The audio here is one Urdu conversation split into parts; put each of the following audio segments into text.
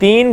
3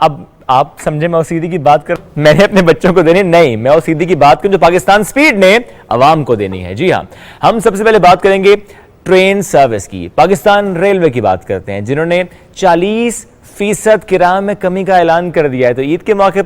اب آپ سمجھے میں OCD کی بات کر، میں نے اپنے بچوں کو دینی نہیں، میں OCD کی بات کروں جو پاکستان سپیڈ نے عوام کو دینی ہے. جی ہاں، ہم سب سے پہلے بات کریں گے ٹرین سروس کی. پاکستان ریلوے کی بات کرتے ہیں جنہوں نے 40% کرایہ میں کمی کا اعلان کر دیا ہے. تو عید کے موقع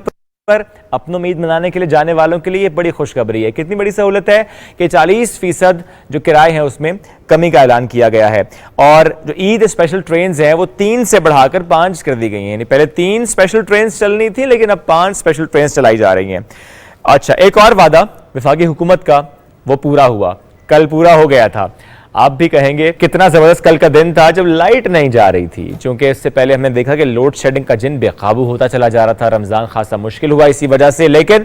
پر اپنوں عید منانے کے لیے جانے والوں کے لیے یہ بڑی خوشخبری ہے. کتنی بڑی سہولت ہے کہ 40% جو کرائے ہیں اس میں کمی کا اعلان کیا گیا ہے. اور جو عید اسپیشل ٹرینز ہیں وہ 3 سے بڑھا کر 5 کر دی گئی ہیں. یعنی پہلے 3 اسپیشل ٹرینز چلنی تھی لیکن اب 5 اسپیشل ٹرینز چلائی جا رہی ہیں. اچھا، ایک اور وعدہ وفاقی حکومت کا وہ پورا ہوا، کل پورا ہو گیا تھا. آپ بھی کہیں گے کتنا زبردست کل کا دن تھا جب لائٹ نہیں جا رہی تھی، چونکہ اس سے پہلے ہم نے دیکھا کہ لوڈ شیڈنگ کا جن بے قابو ہوتا چلا جا رہا تھا. رمضان خاصا مشکل ہوا اسی وجہ سے، لیکن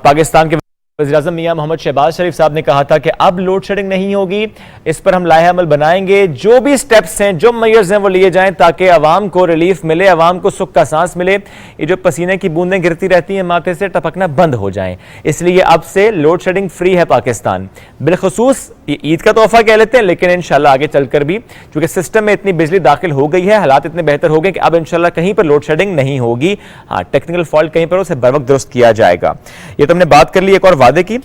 پاکستان کے وزیراعظم میاں محمد شہباز شریف صاحب نے کہا تھا کہ اب لوڈ شیڈنگ نہیں ہوگی، اس پر ہم لائحہ عمل بنائیں گے. جو بھی سٹیپس ہیں، جو میئرز ہیں وہ لیے جائیں تاکہ عوام کو ریلیف ملے، عوام کو سکھ کا سانس ملے. یہ جو پسینے کی بوندیں گرتی رہتی ہیں ماتھے سے، ٹپکنا بند ہو جائیں. اس لیے اب سے لوڈ شیڈنگ فری ہے پاکستان. بالخصوص یہ عید کا تحفہ کہہ لیتے ہیں، لیکن انشاءاللہ آگے چل کر بھی چونکہ سسٹم میں اتنی بجلی داخل ہو گئی ہے، حالات اتنے بہتر ہو گئے کہ اب انشاءاللہ کہیں پر لوڈ شیڈنگ نہیں ہوگی. ہاں، ٹیکنیکل فالٹ کہیں پر اسے بر وقت درست کیا جائے گا. یہ تو ہم نے بات کر لی ایک اور وعدے کی،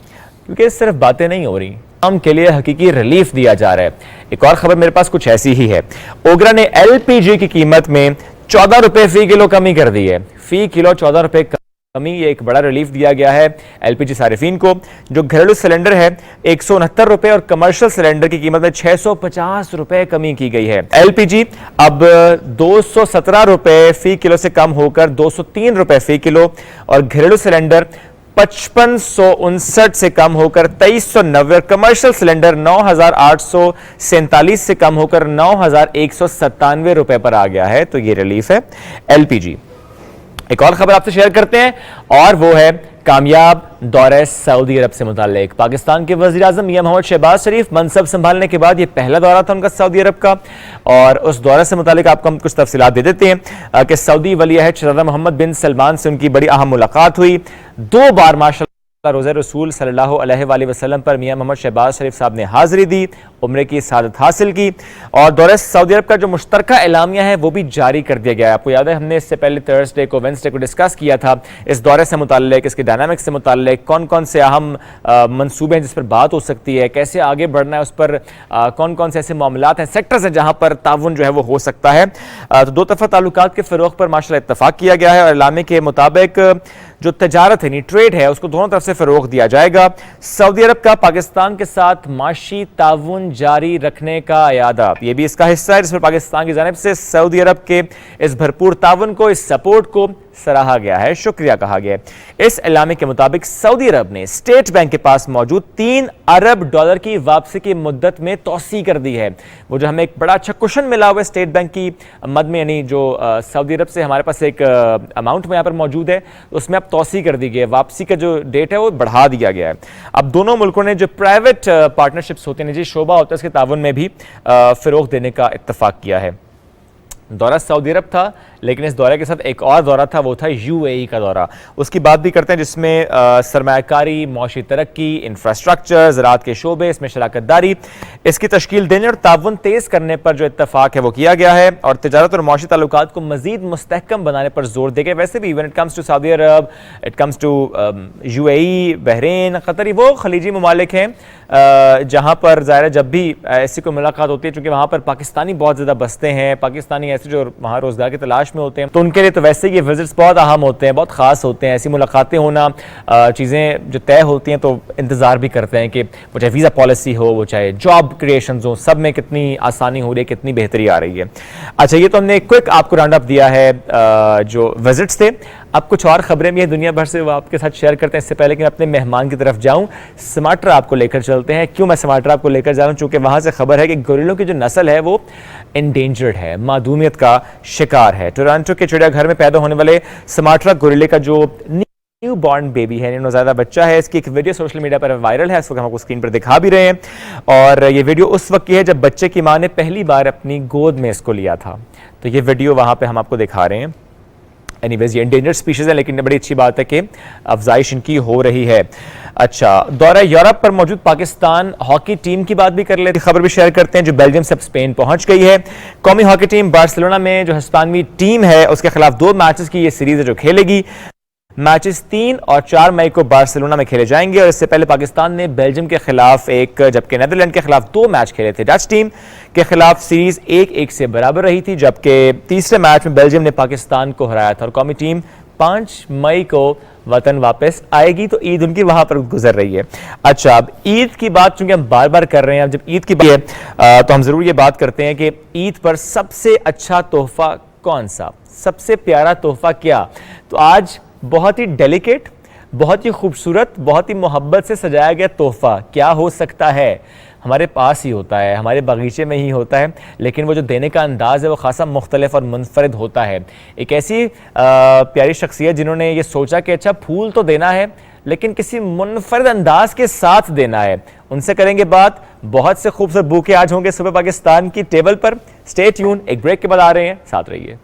کیونکہ صرف باتیں نہیں ہو رہی، عوام کے لیے حقیقی ریلیف دیا جا رہا ہے. ایک اور خبر میرے پاس کچھ ایسی ہی ہے. اوگرا نے LPG کی قیمت میں 14 روپے فی کلو کمی کر دی ہے. فی کلو 14 روپے کمی، یہ ایک بڑا ریلیف دیا گیا ہے LPG صارفین کو. جو گھریلو سلنڈر ہے 169 روپے اور کمرشل سلنڈر کی قیمت میں 650 روپے کمی کی گئی ہے. LPG اب 217 روپے فی کلو سے کم ہو کر 203 روپے فی کلو، اور گھریلو سلنڈر 5559 سے کم ہو کر 2390، اور کمرشل سلنڈر 9847 سے کم ہو کر 9197 روپے پر آ گیا ہے. تو یہ ریلیف ہے LPG. ایک اور خبر آپ سے شیئر کرتے ہیں اور وہ ہے کامیاب دورہ سعودی عرب سے متعلق. پاکستان کے وزیراعظم میاں محمد شہباز شریف منصب سنبھالنے کے بعد یہ پہلا دورہ تھا ان کا سعودی عرب کا، اور اس دورے سے متعلق آپ کو ہم کچھ تفصیلات دے دیتے ہیں کہ سعودی ولی عہد شہزادہ محمد بن سلمان سے ان کی بڑی اہم ملاقات ہوئی. 2 بار ماشاءاللہ روزہ رسول صلی اللہ علیہ وآلہ وسلم پر میاں محمد شہباز شریف صاحب نے حاضری دی، عمرے کی سعادت حاصل کی، اور دورہ سعودی عرب کا جو مشترکہ اعلامیہ ہے وہ بھی جاری کر دیا گیا ہے. آپ کو یاد ہے ہم نے اس سے پہلے تھرسڈے کو وینسڈے کو ڈسکس کیا تھا اس دورے سے متعلق، اس کے ڈائنامکس سے متعلق، کون کون سے اہم منصوبے ہیں جس پر بات ہو سکتی ہے، کیسے آگے بڑھنا ہے، اس پر کون کون سے ایسے معاملات ہیں، سیکٹرز ہیں جہاں پر تعاون جو ہے وہ ہو سکتا ہے. تو 2 طرفہ تعلقات کے فروغ پر ماشاءاللہ اتفاق کیا گیا ہے، اور اعلامیہ کے مطابق جو تجارت ہے، ٹریڈ ہے، اس کو دونوں طرف سے فروغ دیا جائے گا. سعودی عرب کا پاکستان کے ساتھ معاشی تعاون جاری رکھنے کا اعادہ، یہ بھی اس کا حصہ ہے جس میں پاکستان کی جانب سے سعودی عرب کے اس بھرپور تعاون کو، اس سپورٹ کو سراہا گیا ہے، شکریہ کہا گیا ہے. اس اعلامیہ کے مطابق سعودی عرب نے اسٹیٹ بینک کے پاس موجود $3 ارب کی واپسی کی مدت میں توسیع کر دی ہے. وہ جو ہمیں ایک بڑا اچھا کشن ملا ہوا ہے اسٹیٹ بینک کی مد میں، یعنی جو سعودی عرب سے ہمارے پاس ایک اماؤنٹ میں یہاں پر موجود ہے، اس میں اب توسیع کر دی گئی ہے، واپسی کا جو ڈیٹ ہے وہ بڑھا دیا گیا ہے. اب دونوں ملکوں نے جو پرائیویٹ پارٹنرشپس ہوتے ہیں، نجی شعبہ ہوتا ہے، اس کے تعاون میں بھی فروغ دینے کا اتفاق کیا ہے. دورہ سعودی عرب تھا، لیکن اس دورے کے ساتھ ایک اور دورہ تھا، وہ تھا UAE کا دورہ. اس کی بات بھی کرتے ہیں جس میں سرمایہ کاری، معاشی ترقی، انفراسٹرکچر، زراعت کے شعبے، اس میں شراکت داری، اس کی تشکیل دینے اور تعاون تیز کرنے پر جو اتفاق ہے وہ کیا گیا ہے، اور تجارت اور معاشی تعلقات کو مزید مستحکم بنانے پر زور دے گئے. ویسے بھی when it comes to Saudi Arab, it comes to UAE، Bahrain, قطر، وہ خلیجی ممالک ہیں جہاں پر ظاہر ہے جب بھی ایسی کوئی ملاقات ہوتی ہے، چونکہ وہاں پر پاکستانی بہت زیادہ بستے ہیں، پاکستانی ایسے جو وہاں روزگار کی تلاش میں ہوتے ہیں، تو ان کے لیے تو ویسے یہ وزٹس بہت اہم ہوتے ہیں، بہت خاص ہوتے ہیں. ایسی ملاقاتیں ہونا، چیزیں جو طے ہوتی ہیں تو انتظار بھی کرتے ہیں کہ وہ چاہے ویزا پالیسی ہو، وہ چاہے جاب کریشنز ہوں، سب میں کتنی آسانی ہو رہی ہے، کتنی بہتری آ رہی ہے. اچھا، یہ تو ہم نے کوئک آپ کو راؤنڈ اپ دیا ہے جو وزٹس تھے. اب کچھ اور خبریں بھی ہیں دنیا بھر سے، وہ آپ کے ساتھ شیئر کرتے ہیں. اس سے پہلے کہ میں اپنے مہمان کی طرف جاؤں، سماٹرا آپ کو لے کر چلتے ہیں. کیوں میں سماٹرا آپ کو لے کر جا رہا ہوں؟ چونکہ وہاں سے خبر ہے کہ گوریلوں کی جو نسل ہے وہ انڈینجرڈ ہے، معدومیت کا شکار ہے. ٹورانٹو کے چڑیا گھر میں پیدا ہونے والے سماٹرا گوریلے کا جو نیو بورن بیبی ہے، نوزائیدہ بچہ ہے، اس کی ایک ویڈیو سوشل میڈیا پر وائرل ہے. اس وقت ہم آپ کو اسکرین پر دکھا بھی رہے ہیں، اور یہ ویڈیو اس وقت کی ہے جب بچے کی ماں نے پہلی بار اپنی گود میں اس کو لیا تھا. تو یہ ویڈیو وہاں پہ ہم آپ کو دکھا رہے ہیں. اینی ویز یہ انڈینجرڈ سپیشیز ہیں لیکن بڑی اچھی بات ہے کہ افزائش ان کی ہو رہی ہے. اچھا دورہ یورپ پر موجود پاکستان ہاکی ٹیم کی بات بھی کر لیتے ہیں, خبر بھی شیئر کرتے ہیں جو بیلجیم سے اب اسپین پہنچ گئی ہے. قومی ہاکی ٹیم بارسلونا میں جو ہسپانوی ٹیم ہے اس کے خلاف 2 میچز کی یہ سیریز ہے جو کھیلے گی. میچز 3 اور 4 مئی کو بارسلونا میں کھیلے جائیں گے اور اس سے پہلے پاکستان نے بیلجیم کے خلاف ایک جبکہ نیدرلینڈ کے خلاف 2 میچ کھیلے تھے. ڈچ ٹیم کے خلاف سیریز 1-1 سے برابر رہی تھی جبکہ تیسرے میچ میں بیلجیم نے پاکستان کو ہرایا تھا. اور قومی ٹیم 5 مئی کو وطن واپس آئے گی تو عید ان کی وہاں پر گزر رہی ہے. اچھا اب عید کی بات چونکہ ہم بار بار کر رہے ہیں, اب جب عید کی بات ہے تو ہم ضرور یہ بات کرتے ہیں کہ عید پر سب سے اچھا تحفہ کون سا, سب سے پیارا تحفہ کیا. تو آج بہت ہی ڈیلیکیٹ, بہت ہی خوبصورت, بہت ہی محبت سے سجایا گیا تحفہ کیا ہو سکتا ہے. ہمارے پاس ہی ہوتا ہے, ہمارے باغیچے میں ہی ہوتا ہے, لیکن وہ جو دینے کا انداز ہے وہ خاصا مختلف اور منفرد ہوتا ہے. ایک ایسی پیاری شخصیت جنہوں نے یہ سوچا کہ اچھا پھول تو دینا ہے لیکن کسی منفرد انداز کے ساتھ دینا ہے, ان سے کریں گے بات. بہت سے خوبصورت بوکے آج ہوں گے صبح پاکستان کی ٹیبل پر. اسٹے ٹیون, ایک بریک کے بعد آ رہے ہیں, ساتھ رہیے.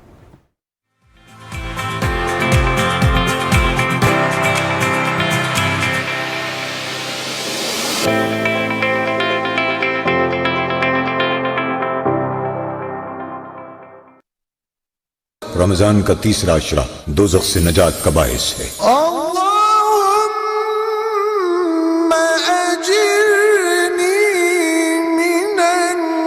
رمضان کا تیسرا عشرہ دوزخ سے نجات کا باعث ہے. اللہم اجرنی من النار.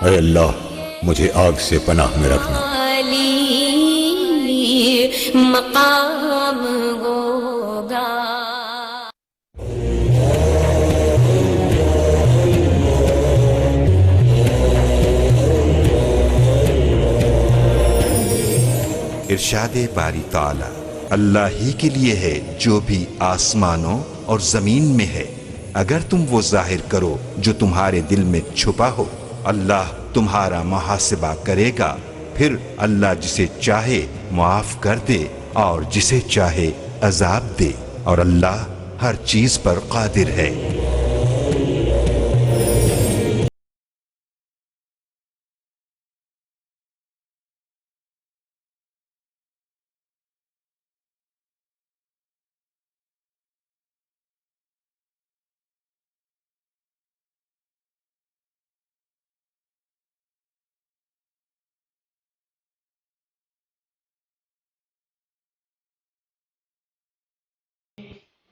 اے اللہ مجھے آگ سے پناہ میں رکھنا. مقام ہوگا. ارشاد باری تعالی, اللہ ہی کے لیے ہے جو بھی آسمانوں اور زمین میں ہے, اگر تم وہ ظاہر کرو جو تمہارے دل میں چھپا ہو. اللہ تمہارا محاسبہ کرے گا, پھر اللہ جسے چاہے معاف کر دے اور جسے چاہے عذاب دے, اور اللہ ہر چیز پر قادر ہے.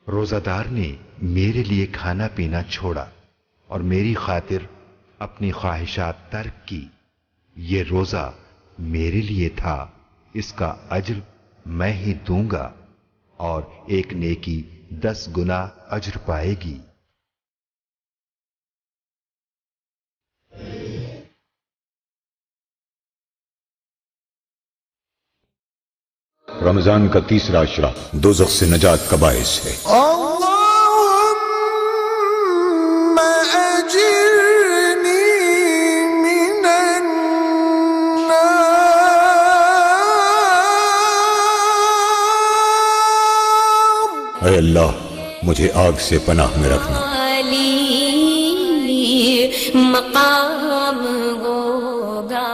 روزہ دار نے میرے لیے کھانا پینا چھوڑا اور میری خاطر اپنی خواہشات ترک کی. یہ روزہ میرے لیے تھا, اس کا اجر میں ہی دوں گا, اور ایک نیکی 10 گنا اجر پائے گی. رمضان کا تیسرا عشرہ دوزخ سے نجات کا باعث ہے. اللہم اجرنی من النار. اے اللہ مجھے آگ سے پناہ میں رکھنا. مقام ہوگا.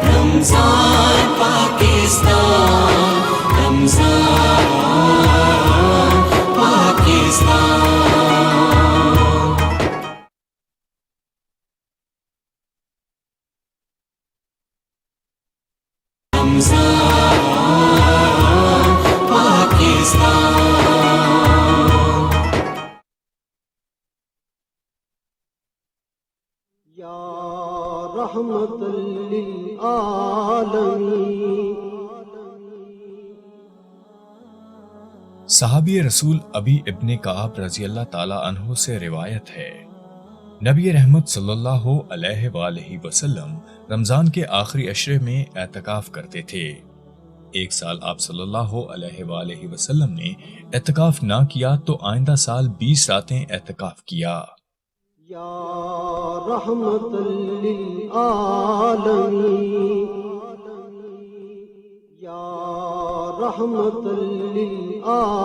رمضان پاکستان, رمضان پاکستان. رمضان پاکستان. یا رحمت للعالمین. صحابی رسول ابی ابن کعب رضی اللہ تعالی عنہ سے روایت ہے, نبی رحمت صلی اللہ علیہ وآلہ وسلم رمضان کے آخری عشرے میں اعتکاف کرتے تھے. ایک سال آپ صلی اللہ علیہ وآلہ وسلم نے اعتکاف نہ کیا تو آئندہ سال 20 راتیں اعتکاف کیا. یا رحمت للعالمین. یا رحمة للعالمين.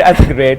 That's great.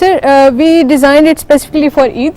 Sir, we designed it specifically for Eid.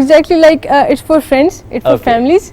Exactly, like it's for friends, it's for Okay. families.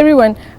everyone.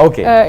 Okay.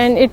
and it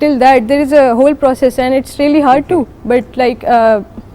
till that there is a whole process and it's really hard too, but like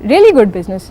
really good business.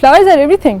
flowers are everything.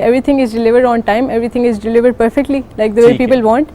everything is delivered on time, everything is delivered perfectly like the way people want.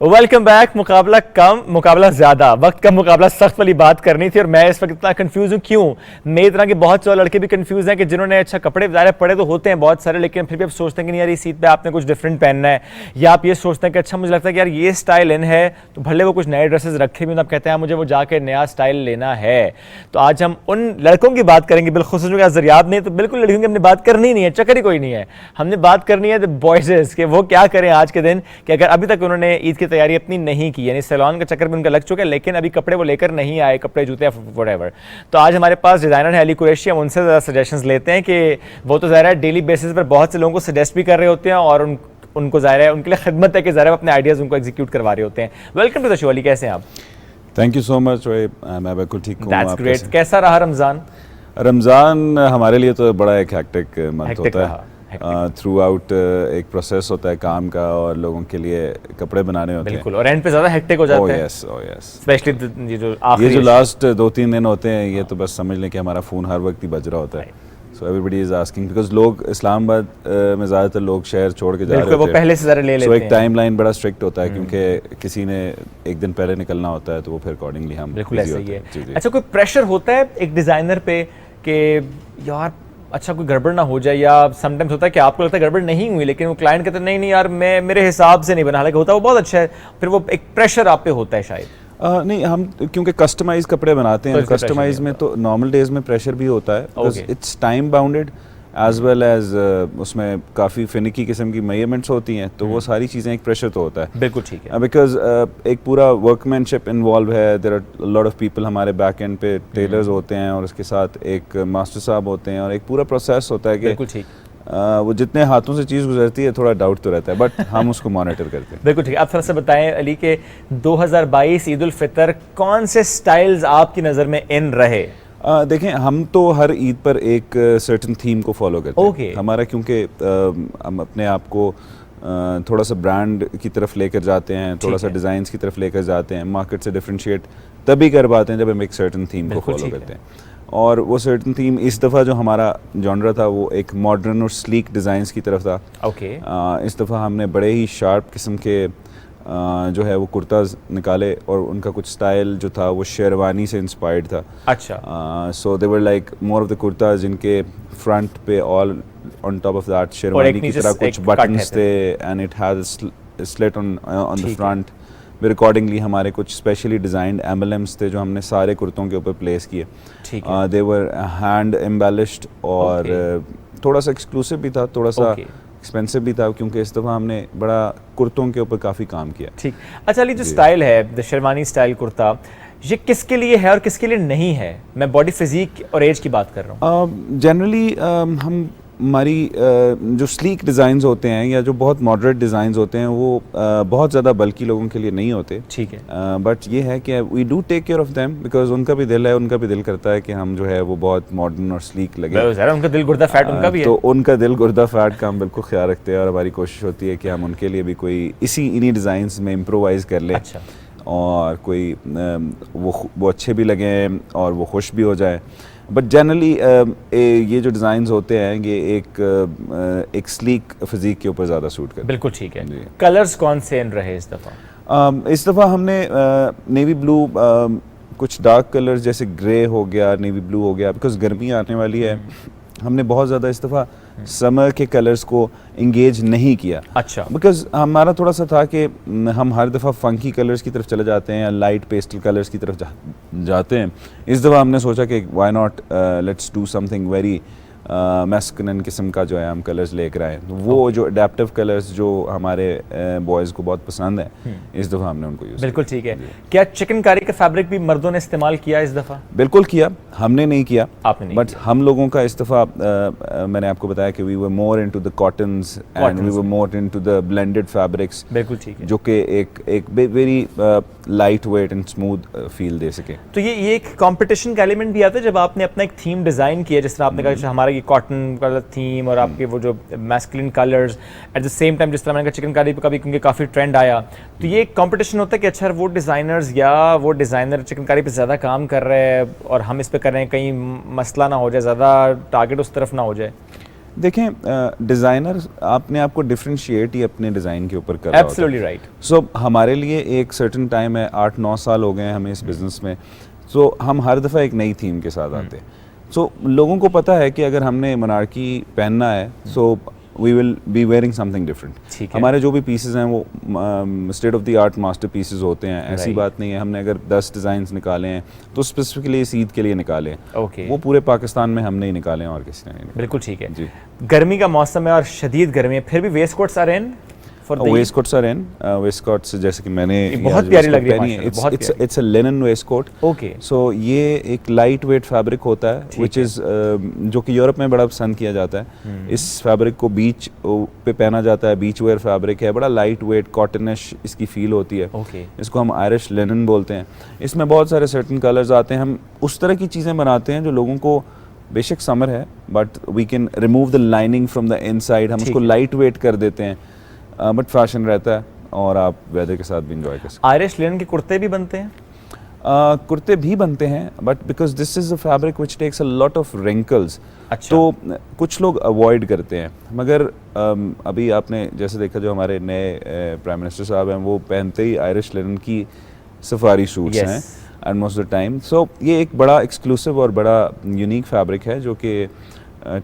Welcome back. مقابلہ کم مقابلہ زیادہ, وقت کا مقابلہ سخت والی بات کرنی تھی, اور میں اس وقت اتنا کنفیوز ہوں. کیوں؟ میری طرح کے بہت سے لڑکے بھی کنفیوز ہیں کہ جنہوں نے اچھا کپڑے ظاہر پڑے تو ہوتے ہیں بہت سارے, لیکن پھر بھی آپ سوچتے ہیں کہ نہیں یار اس عید پہ آپ نے کچھ ڈفرینٹ پہننا ہے, یا آپ یہ سوچتے ہیں کہ اچھا مجھے لگتا ہے کہ یار یہ اسٹائل ان ہے, تو بھلے وہ کچھ نئے ڈریسز رکھے بھی, آپ کہتے ہیں مجھے وہ جا کے نیا اسٹائل لینا ہے. تو آج ہم ان لڑکوں کی بات کریں گے, بالخصوص جو کہ ضریاب نہیں, تو بالکل لڑکیوں کی ہم نے بات کرنی نہیں ہے, چکر ہی کوئی نہیں ہے. ہم نے بات کرنی ہے بوائزز کہ وہ کیا کریں آج کے دن, کہ اگر ابھی تک انہوں نے عید کی تیاری اپنی نہیں کی, یعنی سیلون کا چکر بھی ان کا لگ چکا ہے, لیکن ابھی کپڑے وہ لے کر نہیں آئے, کپڑے جوتے وٹ ایور. تو آج ہمارے پاس ڈیزائنر ہے علی قریشی, ہم ان سے زیادہ سجیشنز لیتے ہیں کہ وہ تو ظاہر ہے ڈیلی بیسس پر بہت سے لوگوں کو سجیسٹ بھی کر رہے ہوتے ہیں, اور ان کو ظاہر ہے ان کے لیے خدمت ہے کہ ظاہر اپنے آئیڈیاز ان کو ایگزیکیوٹ کروا رہے ہوتے ہیں. ویلکم ٹو دا شو علی, کیسے ہیں آپ؟ تھینک یو سو مچ. میں بالکل ٹھیک ہوں. That's great. کیسا رہا رمضان؟ رمضان ہمارے لیے تو بڑا ایک ہیکٹک منتھ ہوتا ہے. تھرو آؤٹ ایک پروسیس ہوتا ہے کام کا, اور لوگوں کے لیے کپڑے بنانے ہوتے ہیں, بالکل, اور اینڈ پہ زیادہ ہیکٹک ہو جاتا ہے. اسپیشلی یہ جو لاسٹ 2-3 دن ہوتے ہیں, یہ تو بس سمجھ لیں کہ ہمارا فون ہر وقت ہی بج رہا ہوتا ہے. So everybody is asking, because لوگ اسلام آباد میں زیادہ تر لوگ شہر چھوڑ کے جا رہے ہوتے ہیں, وہ پہلے سے ذرا لے لیتے ہیں. سو ایک ٹائم لائن بڑا اسٹرکٹ ہوتا ہے, کیونکہ کسی نے ایک دن پہلے نکلنا ہوتا ہے, تو وہ پھر اکارڈنگلی ہم بالکل ایسا ہی ہے. اچھا, کوئی پریشر ہوتا ہے ایک ڈیزائنر پہ کہ یار اچھا کوئی گڑبڑ نہ ہو جائے, یا سم ٹائمس ہوتا ہے کہ آپ کو لگتا ہے گڑبڑ نہیں ہوئی, لیکن وہ کلائنٹ کہتے ہیں نہیں یار میں میرے حساب سے نہیں بنا, حالانکہ ہوتا ہے وہ بہت اچھا ہے, پھر وہ ایک پریشر آپ پہ ہوتا ہے شاید؟ نہیں, ہم کیونکہ کسٹمائز کپڑے بناتے ہیں, کسٹمائز میں تو نارمل ڈیز میں پریشر بھی ہوتا ہے, it's time bounded as well as اس میں کافی فنکی قسم کی میجرمنٹس ہوتی ہیں, تو وہ ساری چیزیں ایک پریشر تو ہوتا ہے. بالکل ٹھیک ہے, بیکاز ایک پورا ورک مین شپ انوالو ہے. There are lot of people, ہمارے بیک اینڈ پہ ٹیلرز ہوتے ہیں, اور اس کے ساتھ ایک ماسٹر صاحب ہوتے ہیں, اور ایک پورا پروسیس ہوتا ہے کہ بالکل ٹھیک, وہ جتنے ہاتھوں سے چیز گزرتی ہے تھوڑا ڈاؤٹ تو رہتا ہے, بٹ ہم اس کو مانیٹر کرتے ہیں. بالکل ٹھیک. آپ تھوڑا سا بتائیں علی کہ 2022 عید الفطر کون سے سٹائلز آپ کی نظر میں ان رہے؟ دیکھیں, ہم تو ہر عید پر ایک سرٹن تھیم کو فالو کرتے ہیں. ہمارا کیونکہ ہم اپنے آپ کو تھوڑا سا برانڈ کی طرف لے کر جاتے ہیں, تھوڑا سا ڈیزائنس کی طرف لے کر جاتے ہیں, مارکیٹ سے ڈفرینشیٹ تبھی کر پاتے ہیں جب ہم ایک سرٹن تھیم کو فالو کرتے ہیں. اور وہ سرٹن تھیم اس دفعہ جو ہمارا جانرا تھا وہ ایک ماڈرن اور سلیک ڈیزائنس کی طرف تھا. اس دفعہ ہم نے بڑے ہی شارپ قسم کے جو ہے وہ کرتاز نکالے, اور ان کا کچھ سٹائل جو تھا وہ شیروانی سے انسپائرڈ تھا. اچھا, سو دے were like more of the کرتاز جن کے فرنٹ پہ all on top of that sherwani کی طرح کچھ بٹنس تھے, and it has slit on the front. پھر اکارڈنگلی ہمارے کچھ اسپیشلی ڈیزائنڈ ایمبلمس تھے جو ہم نے سارے کرتوں کے اوپر پلیس کیے. دے ور ہینڈ ایمبیلشڈ, اور تھوڑا سا ایکسکلوسیو بھی تھا, تھوڑا سا ایکسپینسو بھی تھا, کیونکہ اس دفعہ ہم نے بڑا کرتوں کے اوپر کافی کام کیا. ٹھیک. اچھا علی, جو اسٹائل ہے شیروانی اسٹائل کرتا, یہ کس کے لیے ہے اور کس کے لیے نہیں ہے؟ میں باڈی فزیک اور ایج کی بات کر رہا ہوں. جنرلی ہماری جو سلیک ڈیزائنز ہوتے ہیں, یا جو بہت ماڈریٹ ڈیزائنز ہوتے ہیں, وہ بہت زیادہ بلکی لوگوں کے لیے نہیں ہوتے. ٹھیک ہے, بٹ یہ ہے کہ we do take care of them, because ان کا بھی دل ہے, ان کا بھی دل کرتا ہے کہ ہم جو ہے وہ بہت ماڈرن اور سلیک لگے. ان کا دل گردہ فیٹ ان کا بھی ہے, تو ان کا دل گردہ فیٹ کا ہم بالکل خیال رکھتے ہیں, اور ہماری کوشش ہوتی ہے کہ ہم ان کے لیے بھی کوئی انہی ڈیزائنز میں امپرووائز کر لیں, اور کوئی وہ اچھے بھی لگیں اور وہ خوش بھی ہو جائیں. بٹ جنرلی یہ جو ڈیزائنز ہوتے ہیں یہ ایک سلیک فزیک کے اوپر زیادہ سوٹ کرتے ہیں. بالکل ٹھیک ہے. کلرز کون سے ان رہے اس دفعہ؟ اس دفعہ ہم نے نیوی بلو, کچھ ڈارک کلرز جیسے گرے ہو گیا, نیوی بلو ہو گیا, بیکاز گرمی آنے والی ہے. ہم نے بہت زیادہ اس دفعہ سمر کے کلرز کو انگیج نہیں کیا. اچھا, بیکاز ہمارا تھوڑا سا تھا کہ ہم ہر دفعہ فنکی کلرز کی طرف چلے جاتے ہیں, یا لائٹ پیسٹل کلرز کی طرف جاتے ہیں. اس دفعہ ہم نے سوچا کہ why not let's do something very masculine قسم کا جو ہے ہم کلرز لے کر آئے. وہ جو اڈیپٹیو کلرز جو ہمارے بوائز کو بہت پسند ہیں, اس دفعہ ہم نے ان کو یوز. بالکل ٹھیک ہے. کیا چکن کاری کا فیبرک بھی مردوں نے استعمال کیا اس دفعہ؟ بالکل کیا, ہم نے نہیں کیا, آپ نے نہیں, بٹ ہم لوگوں کا اس دفعہ میں نے آپ کو بتایا کہ we were more into the cottons and we were more into the blended fabrics. بالکل ٹھیک ہے, جو کہ ایک very lightweight and smooth feel دے سکے. تو یہ ایک کمپٹیشن کا ایلیمنٹ بھی آتا ہے جب آپ نے اپنا ایک تھیم ڈیزائن کیا, جس طرح آپ نے کہا ہمارا یہ کاٹن کلر تھیم, اور آپ کے وہ جو masculine colours at the same time, جس طرح میں نے کہا چکن کاری پہ کبھی کیونکہ کافی ٹرینڈ آیا, تو یہ ایک کمپٹیشن ہوتا ہے کہ اچھا وہ ڈیزائنرز یا وہ ڈیزائنر چکن کاری پہ زیادہ کام کر رہے ہیں اور ہم اس پہ کر رہے ہیں, کہیں مسئلہ نہ ہو جائے, زیادہ ٹارگیٹ اس طرف نہ ہو جائے. دیکھیں ڈیزائنر اپنے آپ کو ڈفرینشیٹ ہی اپنے ڈیزائن کے اوپر کر رہا ہوتا ہے. Absolutely right. سو ہمارے لیے ایک سرٹن ٹائم ہے, 8-9 سال ہو گئے ہیں ہمیں اس بزنس میں, سو ہم ہر دفعہ ایک نئی تھیم کے ساتھ آتے ہیں. سو لوگوں کو پتہ ہے کہ اگر ہم نے منارکی پہننا ہے so we will be wearing something different. ہمارے جو بھی پیسز ہیں وہ state of the art masterpieces ہوتے ہیں, ایسی بات نہیں ہے ہم نے اگر 10 ڈیزائنس نکالے ہیں تو اسپیسیفکلی اس عید کے لیے نکالے ہیں, وہ پورے پاکستان میں ہم نے ہی نکالے ہیں اور کسی نے نہیں. بالکل ٹھیک ہے. جی گرمی کا موسم ہے اور شدید گرمی ہے, پھر بھی waistcoats are in waistcoats are in. Waistcoats جیسے کہ میں نے بہت پیاری لگ رہی ہے, it's a linen waistcoat. Okay. So یہ ایک لائٹ ویٹ فیبرک ہوتا ہے وچ از جو کہ یورپ میں بڑا پسند کیا جاتا ہے. اس فیبرک کو بیچ پہ پہنا جاتا ہے, بیچ ویئر فیبرک ہے, بڑا لائٹ ویٹ کاٹنش اس کی فیل ہوتی ہے. اس کو ہم آئرش لینن بولتے ہیں. اس میں بہت سارے سرٹن کلرز آتے ہیں. ہم اس طرح کی چیزیں بناتے ہیں جو لوگوں کو, بے شک سمر ہے but we can remove the lining from the inside, ہم اس کو لائٹ ویٹ کر دیتے ہیں بٹ فیشن رہتا ہے اور آپ ویدر کے ساتھ بھی انجوائے کر سکتے ہیں. آئرش لینن کے کرتے بھی بنتے ہیں؟ کرتے بھی بنتے ہیں but because this is a fabric which takes a lot of wrinkles, تو کچھ لوگ اوائڈ کرتے ہیں. مگر ابھی آپ نے جیسے دیکھا جو ہمارے نئے پرائم منسٹر صاحب ہیں وہ پہنتے ہی آئرش لینن کی سفاری سوٹس ہیں and most of the time. So یہ ایک بڑا ایکسکلوسیو اور بڑا یونیک فیبرک ہے جو کہ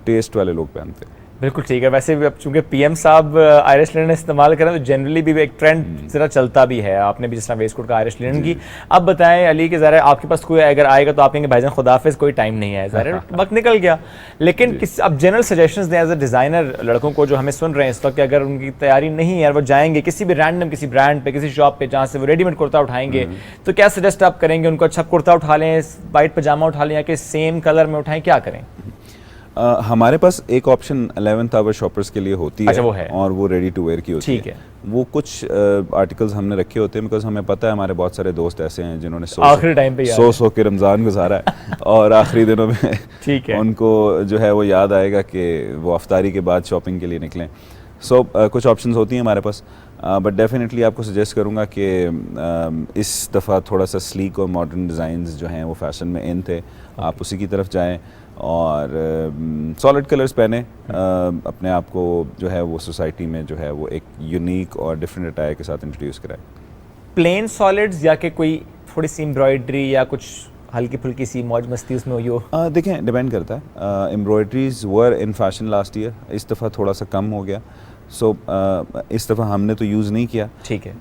ٹیسٹ والے لوگ پہنتے ہیں. بالکل ٹھیک ہے. ویسے بھی اب چونکہ پی ایم صاحب آئرش لینن استعمال کریں تو جنرلی بھی ایک ٹرینڈ ذرا چلتا بھی ہے. آپ نے بھی جس طرح ویسٹ کوٹ کا آئرش لینن کی. اب بتائیں علی کہ ذرا آپ کے پاس کوئی اگر آئے گا تو آپ کہیں گے بھائی جان خدا حافظ, کوئی ٹائم نہیں ہے, ظاہر وقت نکل گیا. لیکن اب جنرل سجیشنز دیں ایز اے ڈیزائنر لڑکوں کو جو ہمیں سن رہے ہیں اس وقت, کہ اگر ان کی تیاری نہیں ہے اور وہ جائیں گے کسی بھی رینڈم کسی برانڈ پہ, کسی شاپ پہ جہاں سے وہ ریڈی میڈ کرتا اٹھائیں گے, تو کیا سجیسٹ آپ کریں گے ان کو؟ اچھا کرتا اٹھا لیں, وائٹ پجامہ اٹھا لیں, یا کہ سیم کلر میں اٹھائیں, کیا کریں؟ ہمارے پاس ایک آپشن 11th آور شاپرز کے لیے ہوتی ہے اور وہ ریڈی ٹو ویئر کی ہوتی ہے. وہ کچھ آرٹیکلز ہم نے رکھے ہوتے ہیں بیکاز ہمیں پتہ ہے ہمارے بہت سارے دوست ایسے ہیں جنہوں نے آخری ٹائم پہ سو کے رمضان گزارا ہے اور آخری دنوں میں ان کو جو ہے وہ یاد آئے گا کہ وہ افطاری کے بعد شاپنگ کے لیے نکلیں. سو کچھ آپشنز ہوتی ہیں ہمارے پاس, بٹ ڈیفینیٹلی آپ کو سجیسٹ کروں گا کہ اس دفعہ تھوڑا سا سلیک اور ماڈرن ڈیزائنز جو ہیں وہ فیشن میں ان تھے, آپ اسی کی طرف جائیں اور سالڈ کلرز پہنیں. اپنے آپ کو جو ہے وہ سوسائٹی میں جو ہے وہ ایک یونیک اور ڈفرینٹ اٹائر کے ساتھ انٹروڈیوس کرائیں. پلین سالڈز یا کہ کوئی تھوڑی سی امبرائڈری یا کچھ ہلکی پھلکی سی موج مستی اس میں ہوئی ہو؟ دیکھیں ڈیپینڈ کرتا ہے. امبرائڈریز ور ان فیشن لاسٹ ایئر, اس دفعہ تھوڑا سا کم ہو گیا. سو اس دفعہ ہم نے تو یوز نہیں کیا. ٹھیک ہے,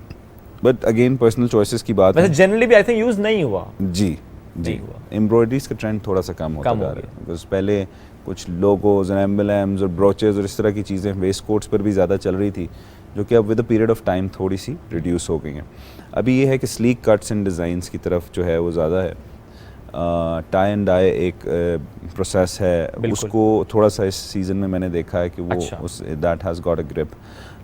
بٹ اگین پرسنل چوائسیز کی بات ہے. ویسے جنرلی بھی آئی تھنک یوز نہیں ہوا. جی امبرائڈریز کا ٹرینڈ تھوڑا سا کم ہوتا جا رہا ہے بیکاز پہلے کچھ لوگوز اور ایمبلمز اور بروچز اور اس طرح کی چیزیں ویسٹ کوٹس پر بھی زیادہ چل رہی تھی جو کہ اب with a period of time تھوڑی سی ریڈیوس ہو گئی ہیں. ابھی یہ ہے کہ سلیک کٹس اینڈ ڈیزائنس کی طرف جو ہے وہ زیادہ ہے. ٹائی اینڈ ڈائی ایک پروسیس ہے, اس کو تھوڑا سا اس سیزن میں نے دیکھا ہے کہ وہ that has got a grip,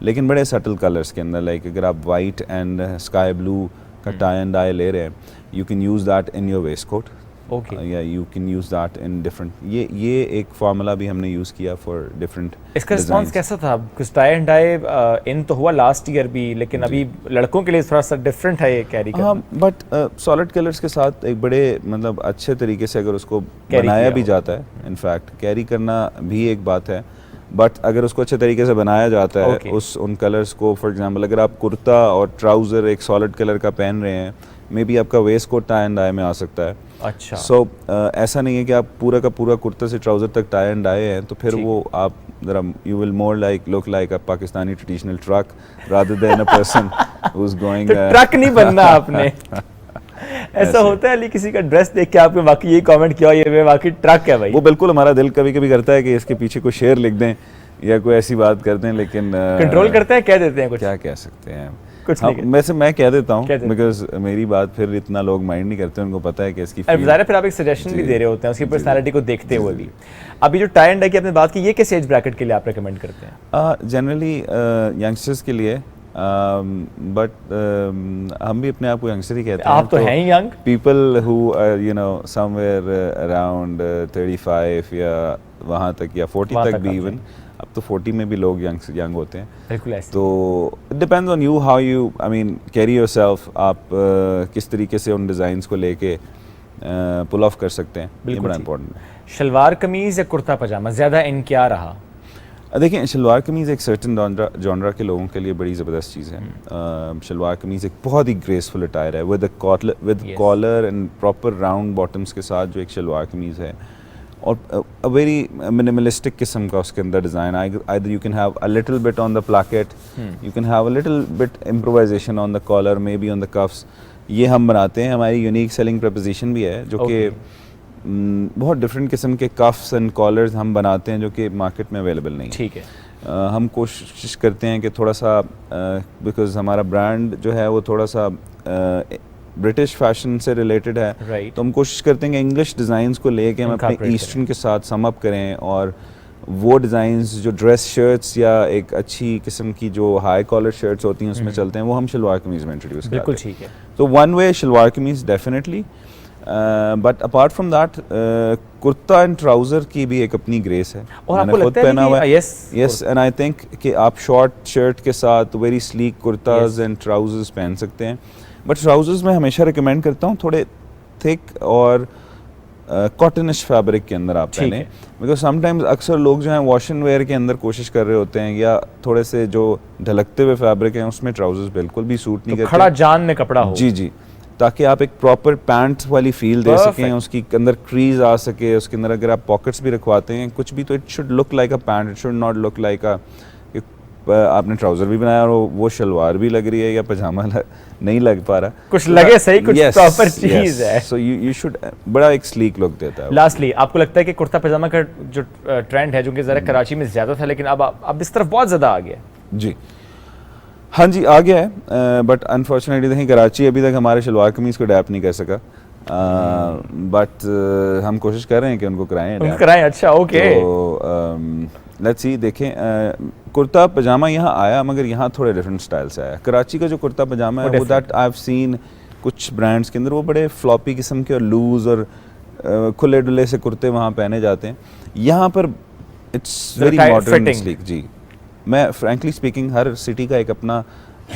لیکن بڑے سٹل کلرز کے اندر, لائک اگر آپ وائٹ اینڈ اسکائی بلو کا ٹائی اینڈ ڈائی لے رہے ہیں, you can use that in your waistcoat, یا you can use that in different. یہ ایک فارمولا بھی ہم نے یوز کیا فار ڈفرنٹ. اس کا رسپانس کیسا تھا؟ کچھ ٹائی اینڈ ڈائی ان تو ہوا لاسٹ ایئر بھی, لیکن ابھی لڑکوں کے لیے تھوڑا سا ڈفرینٹ ہے یہ کیری کرنا. ہاں, بٹ سالڈ کلرز کے ساتھ ایک بڑے مطلب اچھے طریقے سے اگر اس کو بنایا بھی جاتا ہے, انفیکٹ کیری کرنا بھی ایک بات ہے, بٹ اگر اس کو اچھے طریقے سے بنایا جاتا ہے ان کلرز کو, فار ایگزامپل اگر آپ کرتا اور ٹراؤزر ایک سالڈ کلر کا پہن رہے ہیں, مے بی آپ کا waistcoat tie and dye میں آ سکتا ہے. اچھا. سو ایسا نہیں ہے کہ آپ پورا کا پورا کرتا سے ٹراؤزر تک ٹائی اینڈ ڈائی ہیں, تو پھر وہ آپ ذرا you will more like look like a Pakistani traditional truck rather than a person who is going. Truck نہیں بننا آپ نے. ایسا ہوتا ہے علی کسی کا ڈریس دیکھ کے آپ نے واقعی یہی کامنٹ کیا یہ واقعی ٹرک ہے بھائی؟ وہ بالکل ہمارا دل کبھی کبھی کرتا ہے کہ اس کے پیچھے کوئی شعر لکھ دیں یا کوئی ایسی بات کر دیں, لیکن کنٹرول کرتے ہیں, کہہ دیتے ہیں کچھ, کیا کہہ سکتے ہیں. ویسے میں کہہ دیتا ہوں بیکاز میری بات پھر اتنا لوگ مائنڈ نہیں کرتے, ان کو پتہ ہے کہ اس کی ظاہر ہے. پھر آپ ایک سجیشن بھی دے رہے ہوتے ہیں اس کی پرسنالٹی کو دیکھتے ہوئے بھی. ابھی جو ٹائی اینڈ ڈائی کی آپ نے بات کی, یہ کس ایج بریکٹ کے لیے آپ ریکمینڈ کرتے ہیں؟ جنرلی ینگسٹرز کے لیے, بٹ ہم بھی اپنے آپ کو ینگسٹر ہی کہتے ہیں. آپ تو ہیں ہی young. People who you know somewhere around 35 یا وہاں تک یا 40 تک بھی, ایون اب تو 40 میں بھی لوگ ینگ ہوتے ہیں. بالکل ایسے. تو depends on you how you I mean carry yourself, آپ کس طریقے سے ان ڈیزائنس کو لے کے پل آف کر سکتے ہیں, یہ بڑا امپورٹنٹ ہے. شلوار قمیض یا کرتا پاجامہ زیادہ ان کیا رہا؟ دیکھیں شلوار قمیض ایک سرٹن جانرا کے لوگوں کے لیے بڑی زبردست چیز ہے. شلوار قمیض ایک بہت ہی گریسفل اٹائر ہے with collar and proper round bottoms کے ساتھ جو ایک شلوار قمیض ہے, اور ویری منیملسٹک قسم کا اس کے اندر design. either you can have a little bit on the placket, you can have a little bit improvisation on the collar, maybe on the cuffs. یہ ہم بناتے ہیں, ہماری یونیک سیلنگ پرپوزیشن بھی ہے جو کہ بہت ڈفرینٹ قسم کے کفس اینڈ کالرز ہم بناتے ہیں جو کہ مارکیٹ میں اویلیبل نہیں. ٹھیک ہے, ہم کوشش کرتے ہیں کہ تھوڑا سا بیکاز ہمارا برانڈ جو ہے وہ تھوڑا سا برٹش فیشن سے ریلیٹڈ ہے, تو ہم کوشش کرتے ہیں کہ انگلش ڈیزائنس کو لے کے ہم اپنے ایسٹرن کے ساتھ سم اپ کریں, اور وہ ڈیزائنس جو ڈریس شرٹس یا ایک اچھی قسم کی جو ہائی کالر شرٹس ہوتی ہیں اس میں چلتے ہیں وہ ہم شلوار قمیض میں انٹروڈیوس کرتے ہیں. بالکل ٹھیک ہے. تو one way shalwar kameez definitely, but apart from that kurta and trouser کی بھی ایک اپنی گریس ہے. اور آپ کو لگتا ہے کہ یس اینڈ آئی تھنک کہ آپ شارٹ شرٹ کے ساتھ ویری سلیک کرتاز اینڈ ٹراؤزرز پہن سکتے ہیں, بٹ ٹراؤزرز میں ہمیشہ ریکمینڈ کرتا ہوں تھوڑے تھک اور کاٹنش فیبرک کے اندر آپ پہنیں, بیکاز سم ٹائمز اکثر لوگ جو ہیں واش اینڈ ویئر کے اندر کوشش کر رہے ہوتے ہیں یا تھوڑے سے جو ڈھلکتے ہوئے فیبرک ہیں اس میں ٹراؤزرز بالکل بھی سوٹ نہیں کرتے, کھڑا جان میں کپڑا ہو. جی جی, تاکہ آپ ایک پراپر پینٹ والی فیل دے سکیں, اس کی اندر کریز آ سکے, اس کے اندر اگر آپ پاکٹس بھی رکھواتے ہیں کچھ بھی تو it should look like a pant, it should not look like a آپ نے ٹراؤزر بھی بنایا اور وہ شلوار بھی لگ رہی ہے یا پجامہ نہیں لگ پا رہا, کچھ لگے صحیح, کچھ پراپر چیز ہے. سو یو شوڈ بڑا ایک سلیک لک دیتا ہے. لاسٹلی آپ کو لگتا ہے کہ کرتا پجامہ کا جو ٹرینڈ ہے جو کہ ذرا کراچی میں زیادہ تھا لیکن اب اس طرف بہت زیادہ آ گیا؟ جی ہاں جی آ گیا ہے, بٹ انفارچونیٹلی دیکھیں کراچی ابھی تک ہمارے شلوار قمیض کو اڈیپٹ نہیں کر سکا, بٹ ہم کوشش کر رہے ہیں کہ ان کو کرائیں. اچھا اوکے, لیٹس سی. دیکھیں کرتا پجامہ یہاں آیا مگر یہاں تھوڑے ڈفرینٹ اسٹائل سے آیا. کراچی کا جو کرتا پجامہ ہے وہ دیٹ آئی ہیو سین کچھ برانڈس کے اندر وہ بڑے فلاپی قسم کے اور لوز اور کھلے ڈلے سے کرتے وہاں پہنے جاتے ہیں. یہاں پر اٹس ویری ماڈرن سلیک. جی میں فرینکلی اسپیکنگ ہر سٹی کا ایک اپنا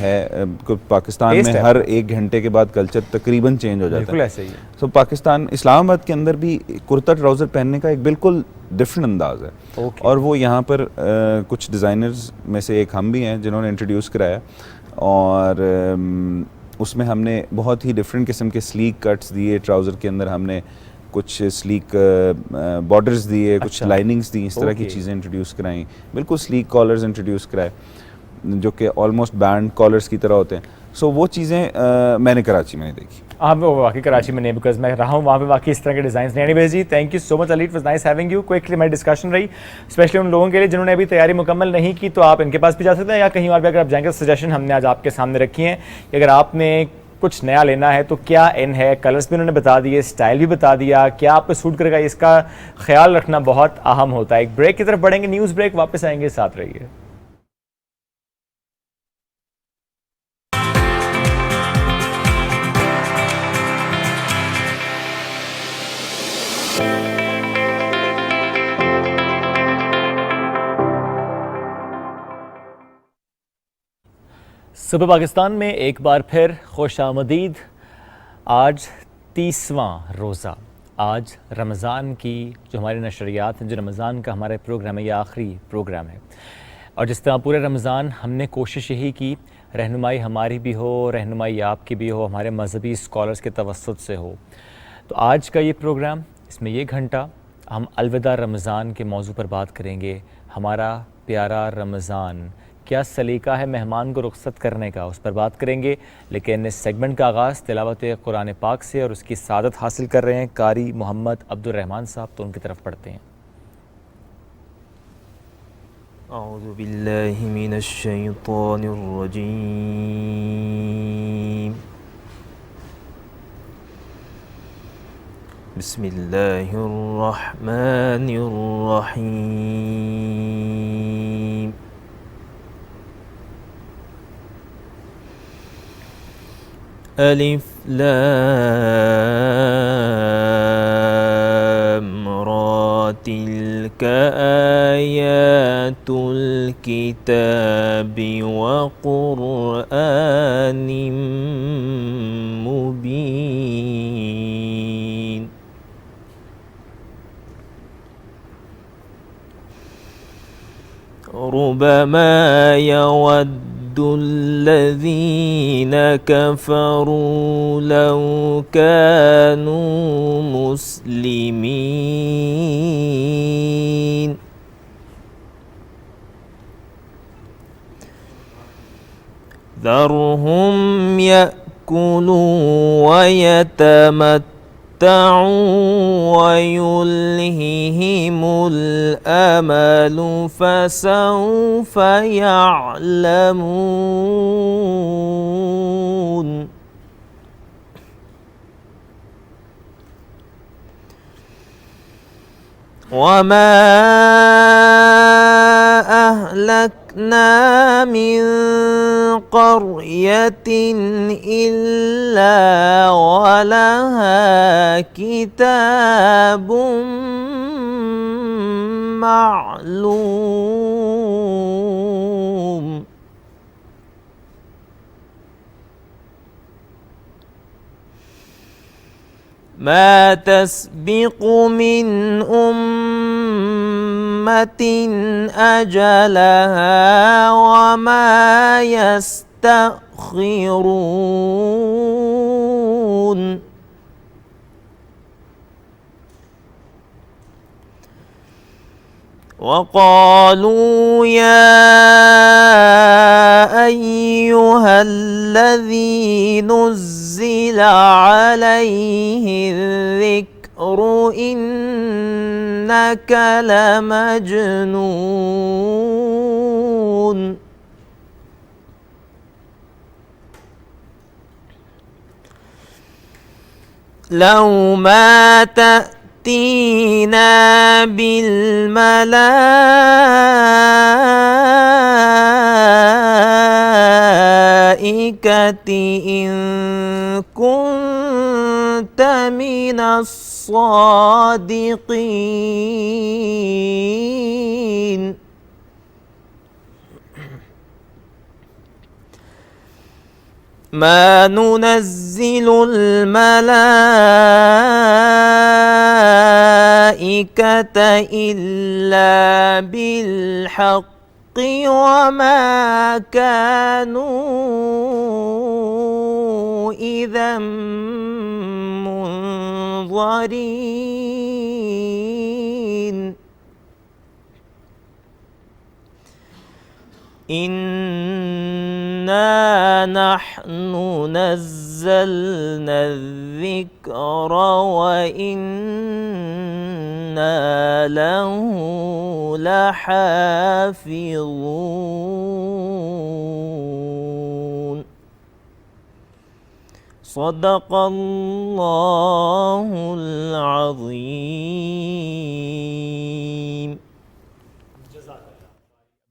ہے, پاکستان میں ہر ایک گھنٹے کے بعد کلچر تقریباً چینج ہو جاتا ہے. سو پاکستان اسلام آباد کے اندر بھی کرتا ٹراؤزر پہننے کا ایک بالکل ڈفرینٹ انداز ہے, اور وہ یہاں پر کچھ ڈیزائنرز میں سے ایک ہم بھی ہیں جنہوں نے انٹروڈیوس کرایا, اور اس میں ہم نے بہت ہی ڈفرینٹ قسم کے سلیک کٹس دیے ٹراؤزر کے اندر, ہم نے کچھ سلیک بارڈرز دیے, کچھ لائننگز دی, اس طرح کی چیزیں انٹروڈیوس کرائیں. بالکل سلیک کالرز انٹروڈیوس کرائے جو کہ آلموسٹ بینڈ کالرز کی طرح ہوتے ہیں. سو وہ چیزیں میں نے کراچی میں نہیں دیکھی. آپ واقعی کراچی میں نہیں, بیکاز میں رہا ہوں وہاں پہ واقعی اس طرح کے ڈیزائنس نہیں. Anyways ji thank you so much Ali, it was nice having you. Quickly ہماری ڈسکشن رہی اسپیشلی ان لوگوں کے لیے جنہوں نے ابھی تیاری مکمل نہیں کی, تو آپ ان کے پاس بھی جا سکتے ہیں یا کہیں اور بھی اگر آپ جائیں گے. سجیشن ہم نے آج آپ کے سامنے رکھی ہیں کہ اگر آپ نے کچھ نیا لینا ہے تو کیا ان ہے, کلرز بھی انہوں نے بتا دیے, اسٹائل بھی بتا دیا, کیا آپ پہ سوٹ کرے گا, اس کا خیال رکھنا بہت اہم ہوتا ہے. ایک بریک کی طرف بڑھیں گے, نیوز بریک, واپس آئیں گے, ساتھ رہیے. صبح پاکستان میں ایک بار پھر خوش آمدید. آج 30واں روزہ, آج رمضان کی جو ہماری نشریات ہیں, جو رمضان کا ہمارا پروگرام ہے, یہ آخری پروگرام ہے. اور جس طرح پورے رمضان ہم نے کوشش یہی کی رہنمائی ہماری بھی ہو, رہنمائی آپ کی بھی ہو, ہمارے مذہبی اسکالرز کے توسط سے ہو. تو آج کا یہ پروگرام, اس میں یہ گھنٹہ ہم الوداع رمضان کے موضوع پر بات کریں گے. ہمارا پیارا رمضان, کیا سلیقہ ہے مہمان کو رخصت کرنے کا, اس پر بات کریں گے. لیکن اس سیگمنٹ کا آغاز تلاوت قرآن پاک سے, اور اس کی سعادت حاصل کر رہے ہیں قاری محمد عبد الرحمن صاحب, تو ان کی طرف پڑھتے ہیں. اعوذ باللہ من الشیطان الرجیم, بسم اللہ الرحمن الرحیم. الف لام را تلک آیات الکتاب وقرآن مبین. ربما يود الذين كفروا لو كانوا مسلمين ذرهم يأكلوا ويتمتعوا ويلههم الأمل فسوف يعلمون وما أهلكنا من قرية إلا ولها كتاب معلوم ما تسبق من أمة أجلها وما يستأخرون وقالوا يا أيها الذي نزل عليه الذكر إنك لمجنون لو ما تأتينا بالملائكة إن كنت من الصادقين ما ننزل الملائكة إلا بالحق وما كانوا إذا منظرين إنا نحن نزلنا الذكر وإنا له لحافظون صدق الله العظيم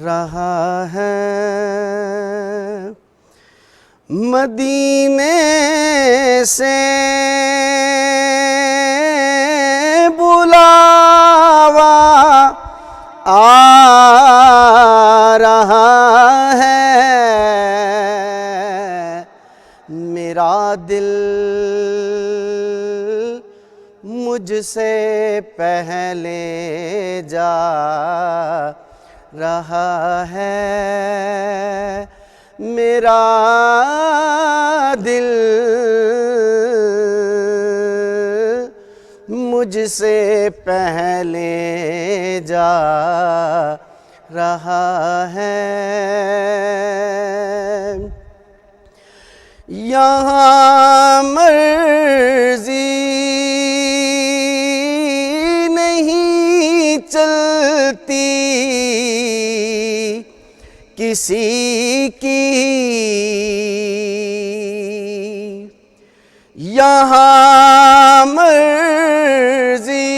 رہا ہے مدینے سے بلاوا آ رہا ہے میرا دل مجھ سے پہلے جا رہا ہے میرا دل مجھ سے پہلے جا رہا ہے یہاں مرضی نہیں چلتی کسی کی یہاں مرضی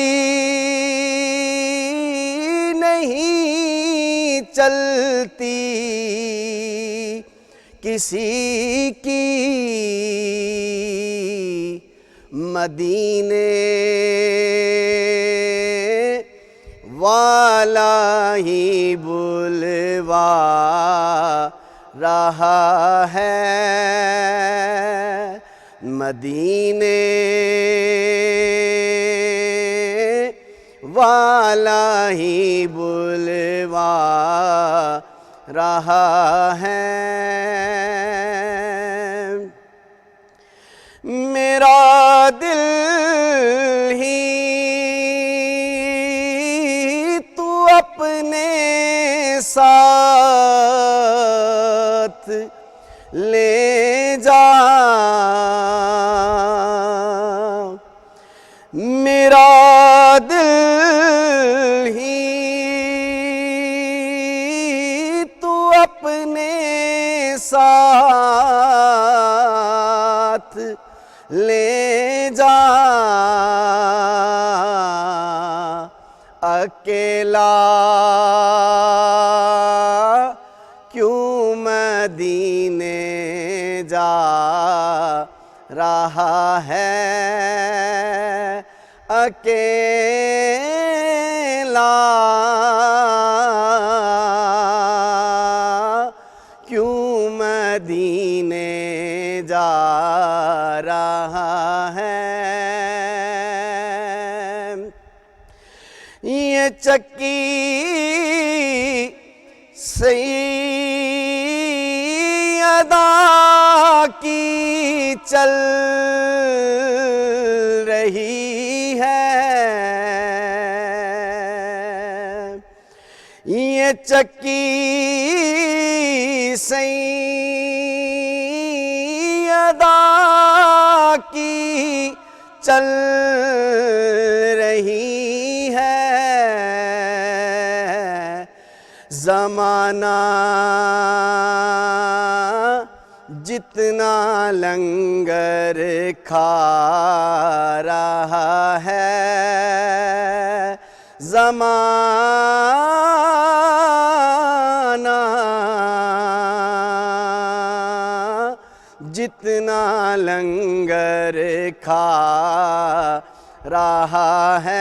نہیں چلتی کسی کی مدینے والا ہی بلوا رہا ہے مدینے والا ہی بلوا رہا ہے میرا دل ہی تو اپنے ساتھ لے جا میرا دل ہی تو اپنے ساتھ لے جا اکیلا کیوں مدینے جا رہا ہے اکیلا کیوں مدینے جا رہا ہے یہ چکی سیدہ کی چل رہی ہے یہ چکی سیدہ کی چل رہی ہے زمانہ جتنا لنگر کھا رہا ہے زمانہ جتنا لنگر کھا رہا ہے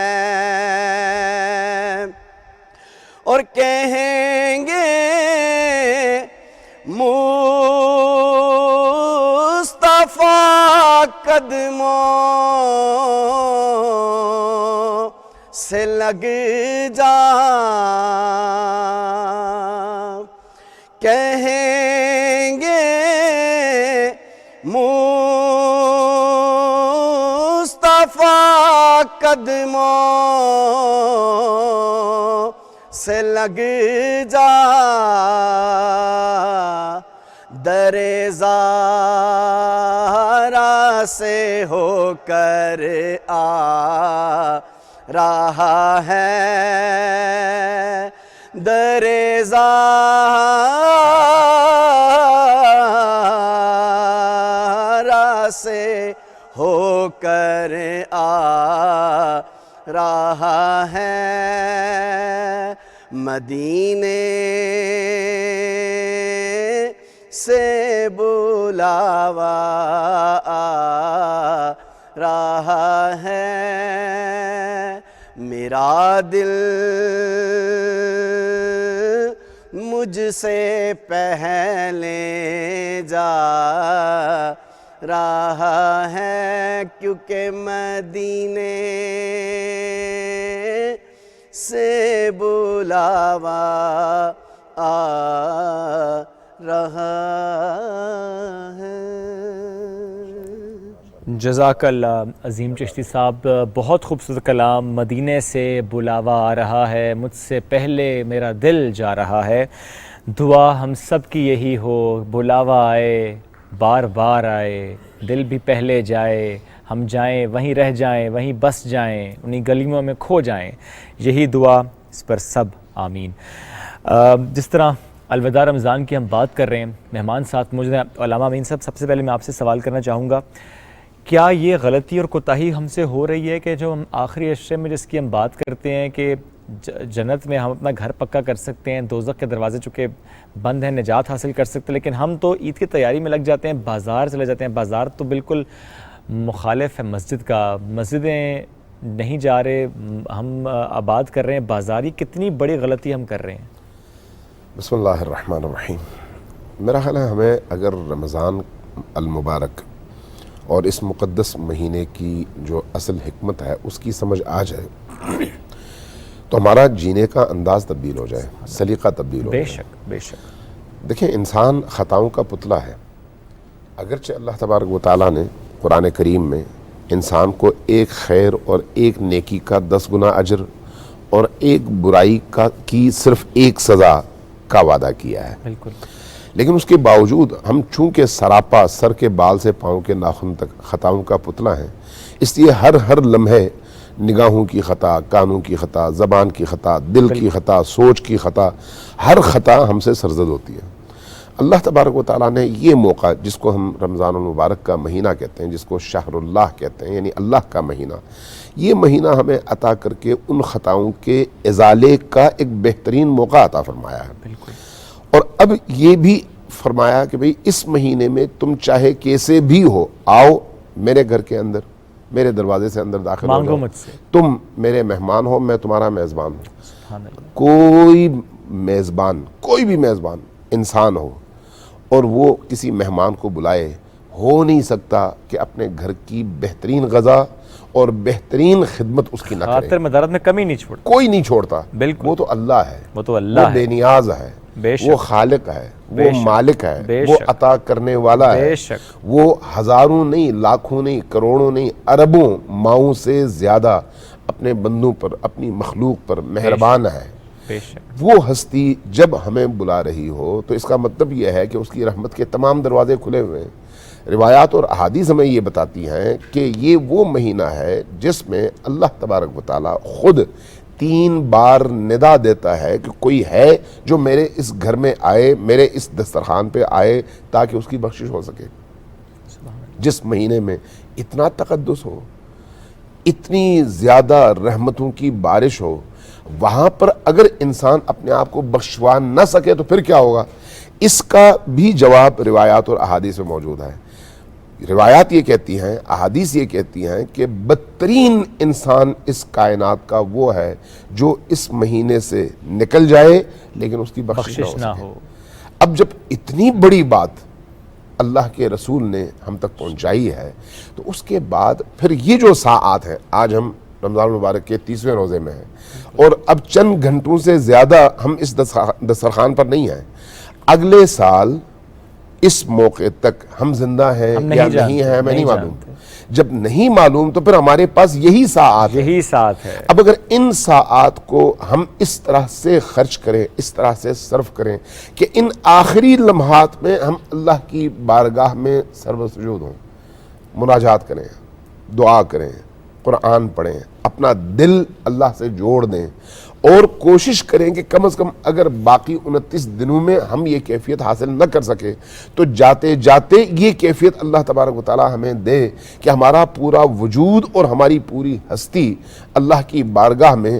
اور کہیں گے مصطفیٰ قدموں سے لگ جا کہیں گے مصطفیٰ قدموں سے لگ جا در زہرا سے ہو کر آ رہا ہے در زہرا سے ہو کر آ رہا ہے مدینے سے بلاوا آ رہا ہے، میرا دل مجھ سے پہلے جا رہا ہے، کیونکہ مدینے سے بلاوا آ رہا ہے۔ جزاک اللہ عظیم چشتی صاحب، بہت خوبصورت کلام۔ مدینے سے بلاوا آ رہا ہے، مجھ سے پہلے میرا دل جا رہا ہے۔ دعا ہم سب کی یہی ہو، بلاوا آئے، بار بار آئے، دل بھی پہلے جائے، ہم جائیں وہیں رہ جائیں، وہیں بس جائیں، انہی گلیوں میں کھو جائیں، یہی دعا اس پر سب آمین۔ جس طرح الوداع رمضان کی ہم بات کر رہے ہیں، مہمان ساتھ موجود ہیں علامہ امین صاحب، سب سے پہلے میں آپ سے سوال کرنا چاہوں گا، کیا یہ غلطی اور کوتاہی ہم سے ہو رہی ہے کہ جو ہم آخری عشرے میں جس کی ہم بات کرتے ہیں کہ جنت میں ہم اپنا گھر پکا کر سکتے ہیں، دوزخ کے دروازے چونکہ بند ہیں، نجات حاصل کر سکتے ہیں، لیکن ہم تو عید کی تیاری میں لگ جاتے ہیں، بازار چلے جاتے ہیں، بازار تو بالکل مخالف ہے مسجد کا، مسجدیں نہیں جا رہے، ہم آباد کر رہے ہیں بازار، یہ کتنی بڑی غلطی ہم کر رہے ہیں؟ بسم اللہ الرحمن الرحیم۔ میرا خیال ہے ہمیں اگر رمضان المبارک اور اس مقدس مہینے کی جو اصل حکمت ہے اس کی سمجھ آ جائے تو ہمارا جینے کا انداز تبدیل ہو جائے، سلیقہ تبدیل ہو جائے۔ بے شک بے شک۔ دیکھیں، انسان خطاؤں کا پتلا ہے، اگرچہ اللہ تبارک و تعالیٰ نے قرآن کریم میں انسان کو ایک خیر اور ایک نیکی کا 10 گنا اجر اور ایک برائی کی صرف ایک سزا کا وعدہ کیا ہے، بالکل، لیکن اس کے باوجود ہم چونکہ سراپا سر کے بال سے پاؤں کے ناخن تک خطاؤں کا پتلا ہیں، اس لیے ہر لمحے نگاہوں کی خطا، کانوں کی خطا، زبان کی خطا، دل کی خطا، سوچ کی خطا، ہر خطا ہم سے سرزد ہوتی ہے۔ اللہ تبارک و تعالیٰ نے یہ موقع، جس کو ہم رمضان المبارک کا مہینہ کہتے ہیں، جس کو شہر اللہ کہتے ہیں، یعنی اللہ کا مہینہ، یہ مہینہ ہمیں عطا کر کے ان خطاؤں کے ازالے کا ایک بہترین موقع عطا فرمایا ہے۔ بالکل۔ اور اب یہ بھی فرمایا کہ بھئی اس مہینے میں تم چاہے کیسے بھی ہو، آؤ میرے گھر کے اندر، میرے دروازے سے اندر داخل ہو مانگو جاؤ، مجھ سے، تم میرے مہمان ہو، میں تمہارا میزبان ہوں۔ سبحان اللہ۔ کوئی بھی میزبان انسان ہو اور وہ کسی مہمان کو بلائے، ہو نہیں سکتا کہ اپنے گھر کی بہترین غذا اور بہترین خدمت اس کی نہ کرے، خاطر مدارت میں کمی نہیں چھوڑتا، کوئی نہیں چھوڑتا۔ بالکل، وہ تو اللہ ہے، وہ تو اللہ ہے، بے نیاز ہے، بے شک، وہ خالق ہے، بے وہ شک، مالک ہے، بے وہ شک، عطا کرنے والا ہے، بے شک، وہ ہزاروں نہیں، لاکھوں نہیں، کروڑوں نہیں، اربوں ماؤں سے زیادہ اپنے بندوں پر، اپنی مخلوق پر مہربان ہے۔ بے شک۔ وہ ہستی جب ہمیں بلا رہی ہو تو اس کا مطلب یہ ہے کہ اس کی رحمت کے تمام دروازے کھلے ہوئے ہیں۔ روایات اور احادیث ہمیں یہ بتاتی ہیں کہ یہ وہ مہینہ ہے جس میں اللہ تبارک و تعالیٰ خود 3 بار ندا دیتا ہے کہ کوئی ہے جو میرے اس گھر میں آئے، میرے اس دسترخوان پہ آئے تاکہ اس کی بخشش ہو سکے۔ جس مہینے میں اتنا تقدس ہو، اتنی زیادہ رحمتوں کی بارش ہو، وہاں پر اگر انسان اپنے آپ کو بخشوا نہ سکے تو پھر کیا ہوگا؟ اس کا بھی جواب روایات اور احادیث میں موجود ہے۔ روایات یہ کہتی ہیں، احادیث یہ کہتی ہیں کہ بدترین انسان اس کائنات کا وہ ہے جو اس مہینے سے نکل جائے لیکن اس کی بخشش نہ ہو۔ اب جب اتنی بڑی بات اللہ کے رسول نے ہم تک پہنچائی ہے تو اس کے بعد پھر یہ جو ساعات ہیں، آج ہم رمضان المبارک کے 30ویں روزے میں ہیں اور اب چند گھنٹوں سے زیادہ ہم اس دسترخوان پر نہیں ہیں، اگلے سال اس موقع تک ہم زندہ ہیں یا نہیں ہیں ہمیں نہیں معلوم۔ جب نہیں معلوم تو پھر ہمارے پاس یہی ساعات ہے۔ اب اگر ان ساعات کو ہم اس طرح سے خرچ کریں، اس طرح سے صرف کریں کہ ان آخری لمحات میں ہم اللہ کی بارگاہ میں سر و سجود ہوں، مناجات کریں، دعا کریں، قرآن پڑھیں، اپنا دل اللہ سے جوڑ دیں اور کوشش کریں کہ کم از کم اگر باقی 29 دنوں میں ہم یہ کیفیت حاصل نہ کر سکے تو جاتے جاتے یہ کیفیت اللہ تبارک و تعالی ہمیں دے کہ ہمارا پورا وجود اور ہماری پوری ہستی اللہ کی بارگاہ میں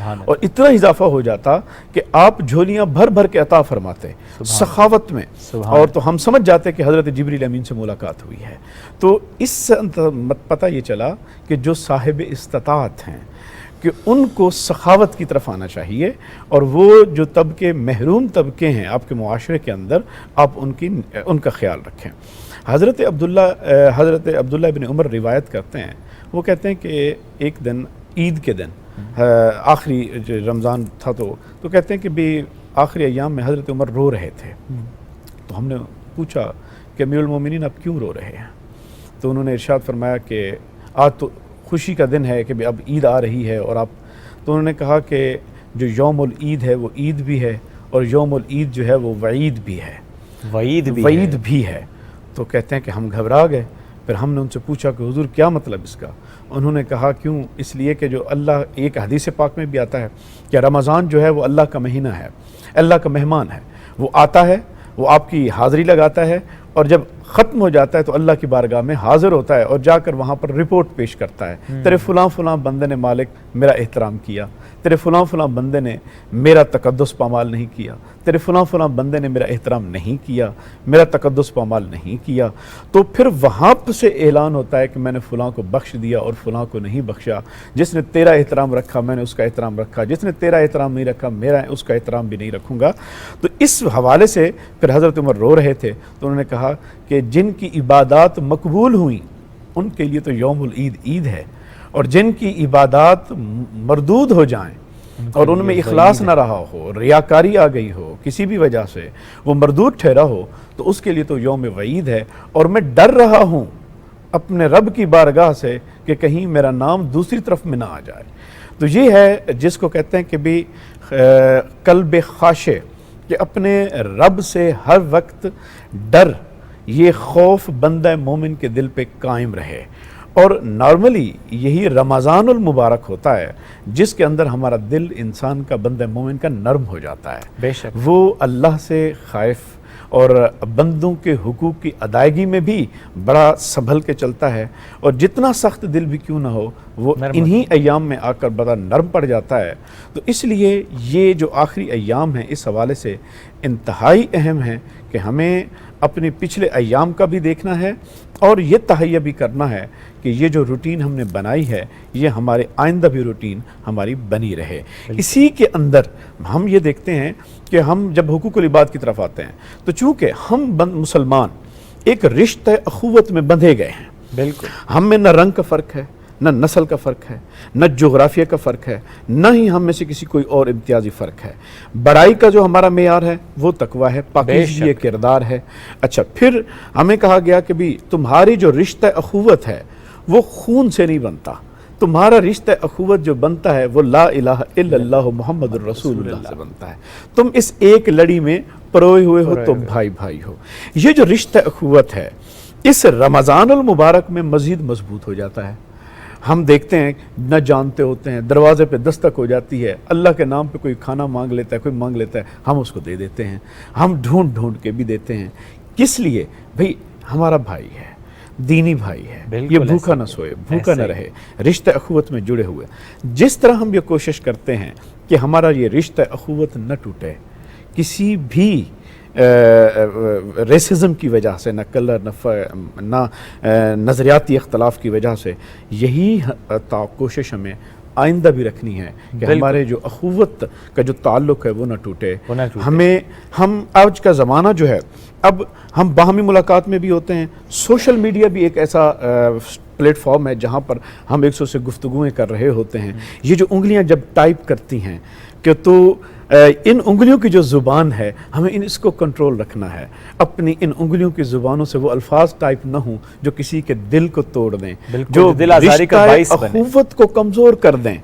اور اتنا اضافہ ہو جاتا کہ آپ جھولیاں بھر بھر کے عطا فرماتے سخاوت میں، اور تو ہم سمجھ جاتے کہ حضرت جبریل امین سے ملاقات ہوئی ہے۔ تو اس سے پتہ یہ چلا کہ جو صاحب استطاعت ہیں کہ ان کو سخاوت کی طرف آنا چاہیے، اور وہ جو طبقے محروم طبقے ہیں آپ کے معاشرے کے اندر، آپ ان کا خیال رکھیں۔ حضرت عبداللہ ابن عمر روایت کرتے ہیں، وہ کہتے ہیں کہ ایک دن عید کے دن آخری رمضان تھا، تو کہتے ہیں کہ بھی آخری ایام میں حضرت عمر رو رہے تھے۔ تو ہم نے پوچھا کہ امیر المومنین آپ کیوں رو رہے ہیں؟ تو انہوں نے ارشاد فرمایا کہ آج تو خوشی کا دن ہے کہ اب عید آ رہی ہے، اور تو انہوں نے کہا کہ جو یوم العید ہے وہ عید بھی ہے، اور یوم العید جو ہے وہ وعید بھی ہے، وعید بھی ہے۔ تو کہتے ہیں کہ ہم گھبرا گئے، پھر ہم نے ان سے پوچھا کہ حضور کیا مطلب اس کا؟ انہوں نے کہا کیوں؟ اس لیے کہ جو اللہ، ایک حدیث پاک میں بھی آتا ہے کہ رمضان جو ہے وہ اللہ کا مہینہ ہے، اللہ کا مہمان ہے، وہ آتا ہے، وہ آپ کی حاضری لگاتا ہے، اور جب ختم ہو جاتا ہے تو اللہ کی بارگاہ میں حاضر ہوتا ہے اور جا کر وہاں پر رپورٹ پیش کرتا ہے، تیرے فلاں فلاں بندے نے مالک میرا احترام کیا، تیرے فلاں فلاں بندے نے میرا تقدس پامال نہیں کیا، تیرے فلاں فلاں بندے نے میرا احترام نہیں کیا، میرا تقدس پامال نہیں کیا۔ تو پھر وہاں سے اعلان ہوتا ہے کہ میں نے فلاں کو بخش دیا اور فلاں کو نہیں بخشا، جس نے تیرا احترام رکھا میں نے اس کا احترام رکھا، جس نے تیرا احترام نہیں رکھا میرا اس کا احترام بھی نہیں رکھوں گا۔ تو اس حوالے سے پھر حضرت عمر رو رہے تھے، تو انہوں نے کہا کہ جن کی عبادات مقبول ہوئیں ان کے لیے تو یوم العید عید ہے، اور جن کی عبادات مردود ہو جائیں اور ان میں اخلاص نہ رہا ہو، ریاکاری آ گئی ہو، کسی بھی وجہ سے وہ مردود ٹھہرا ہو، تو اس کے لیے تو یوم وعید ہے، اور میں ڈر رہا ہوں اپنے رب کی بارگاہ سے کہ کہیں میرا نام دوسری طرف میں نہ آ جائے۔ تو یہ ہے جس کو کہتے ہیں کہ بھی قلب خاشع، کہ اپنے رب سے ہر وقت ڈر، یہ خوف بندہ مومن کے دل پہ قائم رہے۔ اور نارملی یہی رمضان المبارک ہوتا ہے جس کے اندر ہمارا دل انسان کا، بندہ مومن کا نرم ہو جاتا ہے، بے شک وہ اللہ سے خائف اور بندوں کے حقوق کی ادائیگی میں بھی بڑا سنبھل کے چلتا ہے، اور جتنا سخت دل بھی کیوں نہ ہو وہ انہی ایام میں آ کر بڑا نرم پڑ جاتا ہے۔ تو اس لیے یہ جو آخری ایام ہیں اس حوالے سے انتہائی اہم ہے کہ ہمیں اپنے پچھلے ایام کا بھی دیکھنا ہے، اور یہ تہیہ بھی کرنا ہے کہ یہ جو روٹین ہم نے بنائی ہے یہ ہمارے آئندہ بھی روٹین ہماری بنی رہے۔ اسی کے اندر ہم یہ دیکھتے ہیں کہ ہم جب حقوق العباد کی طرف آتے ہیں تو چونکہ ہم مسلمان ایک رشتہ اخوت میں بندھے گئے ہیں، بالکل ہم میں نہ رنگ کا فرق ہے، نہ نسل کا فرق ہے، نہ جغرافیہ کا فرق ہے، نہ ہی ہم میں سے کسی کوئی اور امتیازی فرق ہے۔ بڑائی کا جو ہمارا معیار ہے وہ تقویٰ ہے، پاکیزگی کردار ہے۔ اچھا، پھر ہمیں کہا گیا کہ بھی تمہاری جو رشتہ اخوت ہے وہ خون سے نہیں بنتا، تمہارا رشتہ اخوت جو بنتا ہے وہ لا الہ الا اللہ محمد الرسول اللہ سے بنتا ہے۔ تم اس ایک لڑی میں پروئے ہوئے ہو، تم بھائی بھائی ہو۔ یہ جو رشتہ اخوت ہے اس رمضان المبارک میں مزید مضبوط ہو جاتا ہے۔ ہم دیکھتے ہیں نہ جانتے ہوتے ہیں، دروازے پہ دستک ہو جاتی ہے، اللہ کے نام پہ کوئی کھانا مانگ لیتا ہے، کوئی مانگ لیتا ہے، ہم اس کو دے دیتے ہیں، ہم ڈھونڈ ڈھونڈ کے بھی دیتے ہیں۔ کس لیے؟ بھئی ہمارا بھائی ہے، دینی بھائی ہے، یہ بھوکا نہ سوئے، بھوکا نہ رہے، رشتہ اخوت میں جڑے ہوئے۔ جس طرح ہم یہ کوشش کرتے ہیں کہ ہمارا یہ رشتہ اخوت نہ ٹوٹے کسی بھی ریسزم کی وجہ سے، نہ کلر، نہ نظریاتی اختلاف کی وجہ سے، یہی کوشش ہمیں آئندہ بھی رکھنی ہے کہ ہمارے جو اخوت کا جو تعلق ہے وہ نہ ٹوٹے۔ ہم آج کا زمانہ جو ہے، اب ہم باہمی ملاقات میں بھی ہوتے ہیں، سوشل میڈیا بھی ایک ایسا پلیٹ فارم ہے جہاں پر ہم ایک دوسرے سے گفتگویں کر رہے ہوتے ہیں۔ یہ جو انگلیاں جب ٹائپ کرتی ہیں کہ تو ان انگلیوں کی جو زبان ہے ہمیں اس کو کنٹرول رکھنا ہے، اپنی ان انگلیوں کی زبانوں سے وہ الفاظ ٹائپ نہ ہوں جو کسی کے دل کو توڑ دیں، جو رشتہ اخوت کو کمزور کر دیں،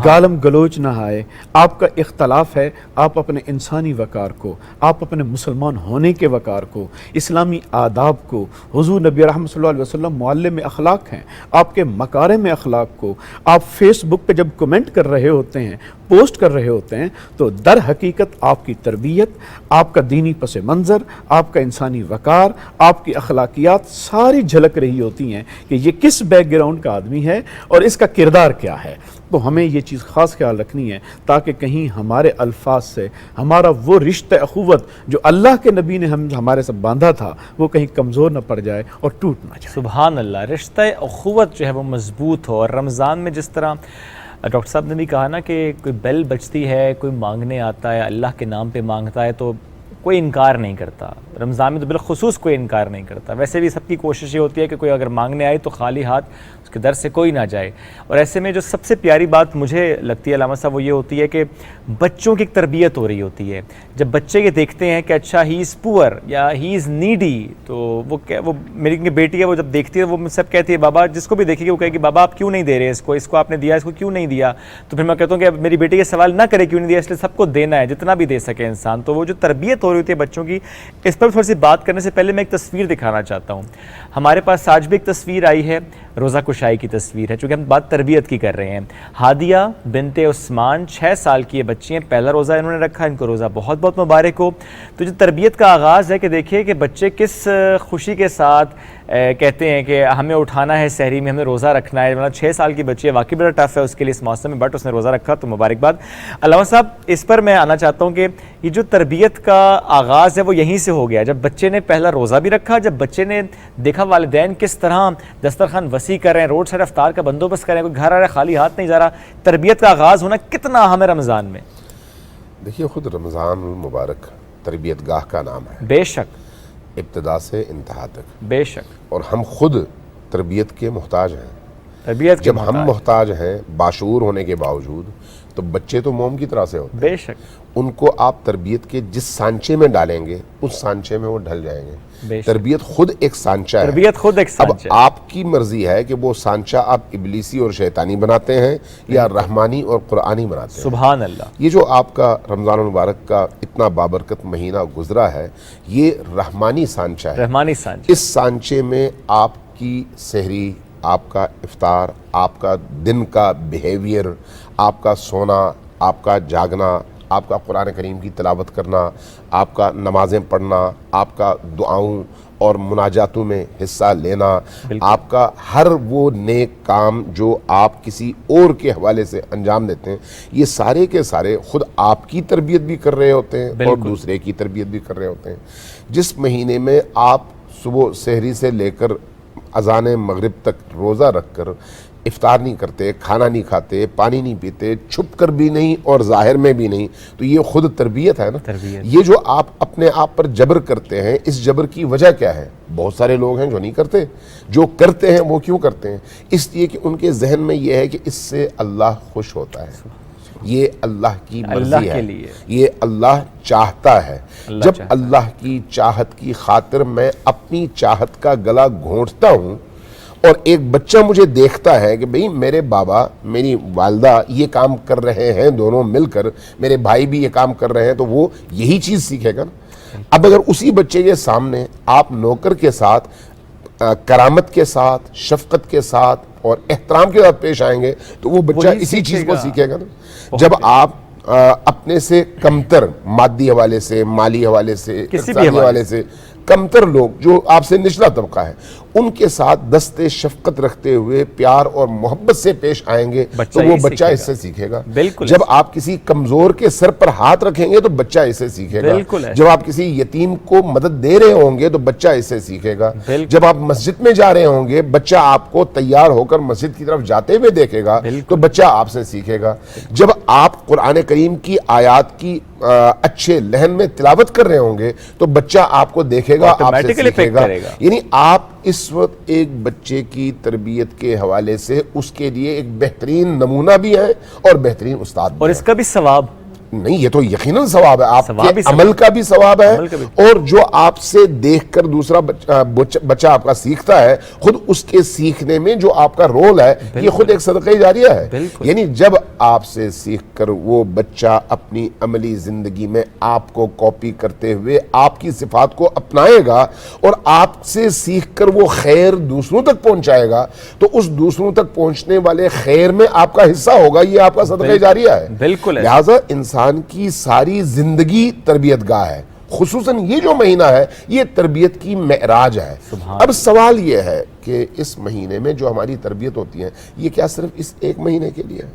گالم گلوچ نہ آئے۔ آپ کا اختلاف ہے، آپ اپنے انسانی وقار کو، آپ اپنے مسلمان ہونے کے وقار کو، اسلامی آداب کو، حضور نبی رحمت صلی اللہ علیہ وسلم معلم اخلاق ہیں، آپ کے مکارم اخلاق کو آپ فیس بک پہ جب کمنٹ کر رہے ہوتے ہیں، پوسٹ کر رہے ہوتے ہیں، تو در حقیقت آپ کی تربیت، آپ کا دینی پس منظر، آپ کا انسانی وقار، آپ کی اخلاقیات ساری جھلک رہی ہوتی ہیں کہ یہ کس بیک گراؤنڈ کا آدمی ہے اور اس کا کردار کیا ہے۔ تو ہمیں یہ چیز خاص خیال رکھنی ہے تاکہ کہیں ہمارے الفاظ سے ہمارا وہ رشتہ اخوت جو اللہ کے نبی نے ہمارے سے باندھا تھا وہ کہیں کمزور نہ پڑ جائے اور ٹوٹ نہ جائے. سبحان اللہ. رشتہ اخوت جو ہے وہ مضبوط ہو. اور رمضان میں جس طرح ڈاکٹر صاحب نے بھی کہا نا کہ کوئی بیل بجتی ہے, کوئی مانگنے آتا ہے, اللہ کے نام پہ مانگتا ہے تو کوئی انکار نہیں کرتا. رمضان میں تو بالخصوص کوئی انکار نہیں کرتا. ویسے بھی سب کی کوشش یہ ہوتی ہے کہ کوئی اگر مانگنے آئے تو خالی ہاتھ اس کے در سے کوئی نہ جائے. اور ایسے میں جو سب سے پیاری بات مجھے لگتی ہے علامہ صاحب وہ یہ ہوتی ہے کہ بچوں کی ایک تربیت ہو رہی ہوتی ہے. جب بچے یہ دیکھتے ہیں کہ اچھا ہی از پور یا ہی از نیڈی, تو وہ میری بیٹی ہے, وہ جب دیکھتی ہے وہ مجھ سے کہتی ہے بابا, جس کو بھی دیکھے گی وہ کہے گی بابا آپ کیوں نہیں دے رہے اس کو آپ نے دیا, اس کو کیوں نہیں دیا. تو پھر میں کہتا ہوں کہ میری بیٹی یہ سوال نہ کرے کیوں نہیں دیا, اس لیے سب کو دینا ہے جتنا بھی دے سکے انسان. تو وہ جو تربیت ہو رہی ہوتی ہے بچوں کی, اس پر تھوڑی سی بات کرنے سے پہلے میں ایک تصویر دکھانا چاہتا ہوں. ہمارے پاس آج بھی ایک تصویر آئی ہے, روزہ کشائی کی تصویر ہے, چونکہ ہم بات تربیت کی کر رہے ہیں. ہادیہ بنت عثمان 6 سال کی یہ بچی ہیں, پہلا روزہ انہوں نے رکھا, ان کو روزہ بہت بہت مبارک ہو. تو جو تربیت کا آغاز ہے کہ دیکھیے کہ بچے کس خوشی کے ساتھ کہتے ہیں کہ ہمیں اٹھانا ہے سحری میں, ہمیں روزہ رکھنا ہے. مطلب 6 سال کی بچی ہے, واقعی بڑا ٹف ہے اس کے لیے اس موسم میں, بٹ اس نے روزہ رکھا تو مبارکباد. علامہ صاحب اس پر میں آنا چاہتا ہوں کہ یہ جو تربیت کا آغاز ہے وہ یہیں سے ہو گیا, جب بچے نے پہلا روزہ بھی رکھا, جب بچے نے دیکھا والدین کس طرح دسترخوان وسیع کر رہے ہیں, روڈ سائڈ افطار کا بندوبست کر رہے ہیں, کوئی گھر آ رہا ہے خالی ہاتھ نہیں جا رہا. تربیت کا آغاز ہونا کتنا اہم ہے رمضان میں. دیکھیے خود رمضان المبارک تربیت گاہ کا نام ہے, بے شک, ابتدا سے انتہا تک, بے شک. اور ہم خود تربیت کے محتاج ہیں. تربیت جب ہم محتاج ہیں باشعور ہونے کے باوجود, تو بچے تو موم کی طرح سے ہوتے ہیں, بے شک. ان کو آپ تربیت کے جس سانچے میں ڈالیں گے اس سانچے میں وہ ڈھل جائیں گے. تربیت خود ایک سانچہ ہے, تربیت خود ایک سانچہ. اب آپ کی مرضی ہے کہ وہ سانچہ آپ ابلیسی اور شیطانی بناتے ہیں یا رحمانی اور قرآنی بناتے ہیں. سبحان اللہ. یہ جو آپ کا رمضان المبارک کا اتنا بابرکت مہینہ گزرا ہے, یہ رحمانی سانچہ ہے, رحمانی سانچہ. اس سانچے میں آپ کی سحری, آپ کا افطار, آپ کا دن کا بیہیویئر, آپ کا سونا, آپ کا جاگنا, آپ کا قرآن کریم کی تلاوت کرنا, آپ کا نمازیں پڑھنا, آپ کا دعاؤں اور مناجاتوں میں حصہ لینا, آپ کا ہر وہ نیک کام جو آپ کسی اور کے حوالے سے انجام دیتے ہیں, یہ سارے کے سارے خود آپ کی تربیت بھی کر رہے ہوتے ہیں اور دوسرے کی تربیت بھی کر رہے ہوتے ہیں. جس مہینے میں آپ صبح سحری سے لے کر اذان مغرب تک روزہ رکھ کر افطار نہیں کرتے, کھانا نہیں کھاتے, پانی نہیں پیتے, چھپ کر بھی نہیں اور ظاہر میں بھی نہیں, تو یہ خود تربیت ہے نا. یہ جو آپ اپنے آپ پر جبر کرتے ہیں, اس جبر کی وجہ کیا ہے؟ بہت سارے لوگ ہیں جو نہیں کرتے, جو کرتے ہیں وہ کیوں کرتے ہیں؟ اس لیے کہ ان کے ذہن میں یہ ہے کہ اس سے اللہ خوش ہوتا ہے, یہ اللہ کی مرضی ہے, یہ اللہ چاہتا ہے. جب اللہ کی چاہت کی خاطر میں اپنی چاہت کا گلا گھونٹتا ہوں اور ایک بچہ مجھے دیکھتا ہے کہ بھئی میرے بابا میری والدہ یہ کام کر رہے ہیں دونوں مل کر, میرے بھائی بھی یہ کام کر رہے ہیں, تو وہ یہی چیز سیکھے گا نا. اب اگر اسی بچے کے سامنے آپ نوکر کے ساتھ کرامت کے ساتھ, شفقت کے ساتھ اور احترام کے ساتھ پیش آئیں گے تو وہ بچہ اسی چیز کو سیکھے گا نا. جب آپ اپنے سے کمتر, مادی حوالے سے, مالی حوالے سے, اقتصادی حوالے سے کمتر لوگ جو آپ سے نچلا طبقہ ہے, ان کے ساتھ دست شفقت رکھتے ہوئے پیار اور محبت سے پیش آئیں گے تو وہ بچہ اس سے سیکھے گا. جب آپ کسی کمزور کے سر پر ہاتھ رکھیں گے تو بچہ اس سے سیکھے گا. جب آپ کسی یتیم کو مدد دے رہے ہوں گے تو بچہ اس سے سیکھے گا. جب آپ مسجد میں جا رہے ہوں گے, بچہ آپ کو تیار ہو کر مسجد کی طرف جاتے ہوئے دیکھے گا تو بچہ آپ سے سیکھے گا. جب آپ قرآن کریم کی آیات کی اچھے لہن میں تلاوت کر رہے ہوں گے تو بچہ آپ کو دیکھے گا, آپ سے سیکھے گا. یعنی آپ اس وقت ایک بچے کی تربیت کے حوالے سے اس کے لیے ایک بہترین نمونہ بھی ہے اور بہترین استاد بھی, اور اس کا بھی ثواب نہیں, یہ تو یقیناً ثواب ہے, آپ کے عمل کا بھی ثواب ہے, اور جو آپ سے دیکھ کر دوسرا بچہ آپ کا سیکھتا ہے, خود اس کے سیکھنے میں جو آپ کا رول ہے یہ خود ایک صدقہ جاریہ ہے. یعنی جب آپ سے سیکھ کر وہ بچہ اپنی عملی زندگی میں آپ کو کاپی کرتے ہوئے آپ کی صفات کو اپنائے گا اور آپ سے سیکھ کر وہ خیر دوسروں تک پہنچائے گا, تو اس دوسروں تک پہنچنے والے خیر میں آپ کا حصہ ہوگا, یہ آپ کا صدقہ جاریہ ہے. لہٰذا انسان کی ساری زندگی تربیت گاہ ہے, خصوصاً یہ جو مہینہ ہے یہ تربیت کی معراج ہے. اب سوال یہ ہے کہ اس مہینے میں جو ہماری تربیت ہوتی ہے یہ کیا صرف اس ایک مہینے کے لیے ہے؟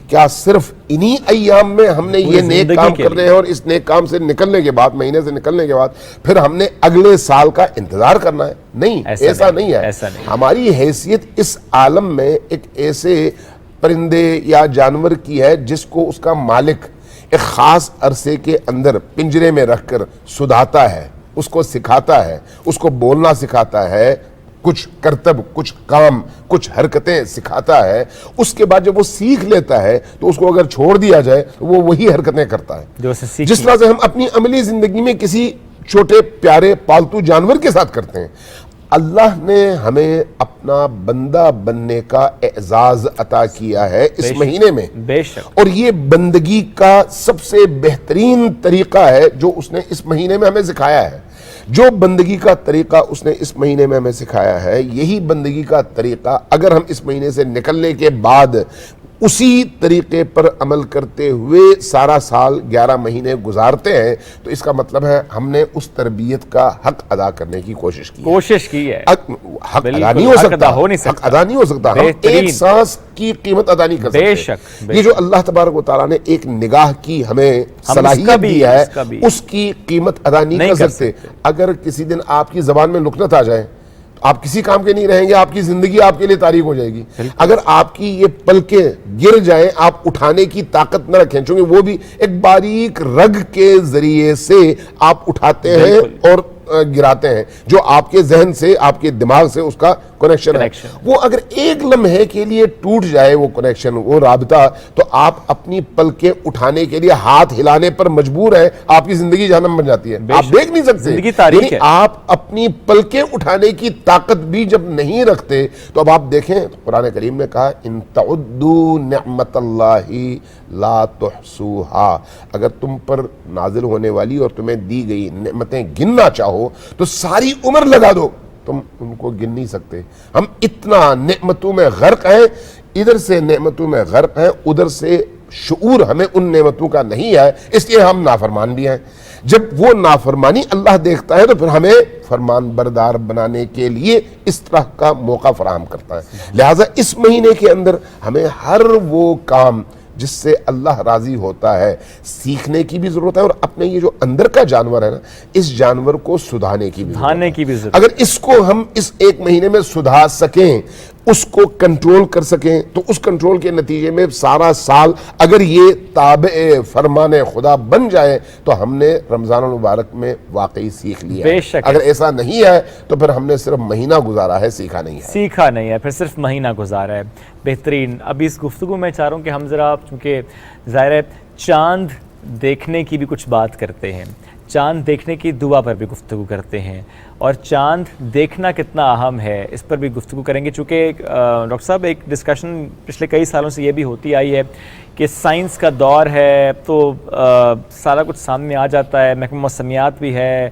کیا صرف انہی ایام میں ہم نے یہ نیک کام کرنے ہیں اور اس نیک کام سے نکلنے کے بعد، مہینے سے نکلنے کے بعد پھر ہم نے اگلے سال کا انتظار کرنا ہے؟ نہیں، ایسا نہیں ہے. ہماری حیثیت اس عالم میں ایک ایسے پرندے یا جانور کی ہے جس کو اس کا مالک ایک خاص عرصے کے اندر پنجرے میں رکھ کر سدھاتا ہے، اس کو سکھاتا ہے، اس کو بولنا سکھاتا ہے، کچھ کرتب، کچھ کام، کچھ حرکتیں سکھاتا ہے. اس کے بعد جب وہ سیکھ لیتا ہے تو اس کو اگر چھوڑ دیا جائے تو وہ وہی حرکتیں کرتا ہے جس طرح سے ہم اپنی عملی زندگی میں کسی چھوٹے پیارے پالتو جانور کے ساتھ کرتے ہیں. اللہ نے ہمیں اپنا بندہ بننے کا اعزاز عطا کیا ہے اس مہینے میں، اور یہ بندگی کا سب سے بہترین طریقہ ہے جو اس نے اس مہینے میں ہمیں سکھایا ہے. جو بندگی کا طریقہ اس نے اس مہینے میں ہمیں سکھایا ہے، یہی بندگی کا طریقہ اگر ہم اس مہینے سے نکلنے کے بعد اسی طریقے پر عمل کرتے ہوئے سارا سال 11 مہینے گزارتے ہیں تو اس کا مطلب ہے ہم نے اس تربیت کا حق ادا کرنے کی کوشش کی ہے. حق ادا نہیں ہو سکتا، حق ادا نہیں ہو سکتا. ہم ایک سانس کی قیمت ادا نہیں کر سکتے. یہ جو اللہ تبارک و تعالیٰ نے ایک نگاہ کی ہمیں صلاحیت دی ہے، اس کی قیمت ادا نہیں کر سکتے. اگر کسی دن آپ کی زبان میں لکنت آ جائے آپ کسی کام کے نہیں رہیں گے، آپ کی زندگی آپ کے لیے تاریک ہو جائے گی. اگر آپ کی یہ پلکیں گر جائیں، آپ اٹھانے کی طاقت نہ رکھیں، چونکہ وہ بھی ایک باریک رگ کے ذریعے سے آپ اٹھاتے ہیں اور گراتے ہیں، جو آپ کے ذہن سے، آپ کے دماغ سے اس کا کنیکشن ہے. وہ اگر ایک لمحے کے لیے ٹوٹ جائے وہ کنیکشن، وہ رابطہ، تو آپ اپنی پلکیں اٹھانے کے لیے ہاتھ ہلانے پر مجبور ہیں. آپ کی زندگی جہنم بن جاتی ہے، آپ دیکھ نہیں سکتے. یعنی آپ اپنی پلکیں اٹھانے کی طاقت بھی جب نہیں رکھتے تو اب آپ دیکھیں قرآن کریم نے کہا ان تعدوا نعمت اللہ لا تحصوها. اگر تم پر نازل ہونے والی اور تمہیں دی گئی نعمتیں گننا چاہو تو ساری عمر لگا دو، تم ان کو گن نہیں سکتے. ہم اتنا نعمتوں میں غرق ہیں، ادھر سے نعمتوں میں غرق ہیں، ادھر سے شعور ہمیں ان نعمتوں کا نہیں ہے، اس لیے ہم نافرمان بھی ہیں. جب وہ نافرمانی اللہ دیکھتا ہے تو پھر ہمیں فرمان بردار بنانے کے لیے اس طرح کا موقع فراہم کرتا ہے. لہٰذا اس مہینے کے اندر ہمیں ہر وہ کام جس سے اللہ راضی ہوتا ہے سیکھنے کی بھی ضرورت ہے، اور اپنے یہ جو اندر کا جانور ہے نا، اس جانور کو سدھانے کی بھی ضرورت ہے. اگر اس کو ہم اس ایک مہینے میں سدھار سکیں، اس کو کنٹرول کر سکیں، تو اس کنٹرول کے نتیجے میں سارا سال اگر یہ تابع فرمان خدا بن جائے تو ہم نے رمضان المبارک میں واقعی سیکھ لیا ہے. اگر ایسا نہیں ہے تو پھر ہم نے صرف مہینہ گزارا ہے، سیکھا نہیں ہے. پھر صرف مہینہ گزارا ہے. بہترین. اب اس گفتگو میں چاہ رہا ہوں کہ ہم ذرا، چونکہ ظاہر ہے چاند دیکھنے کی بھی کچھ بات کرتے ہیں، چاند دیکھنے کی دعا پر بھی گفتگو کرتے ہیں، اور چاند دیکھنا کتنا اہم ہے اس پر بھی گفتگو کریں گے. چونکہ ڈاکٹر صاحب ایک ڈسکشن پچھلے کئی سالوں سے یہ بھی ہوتی آئی ہے کہ سائنس کا دور ہے تو سارا کچھ سامنے آ جاتا ہے، محکمہ موسمیات بھی ہے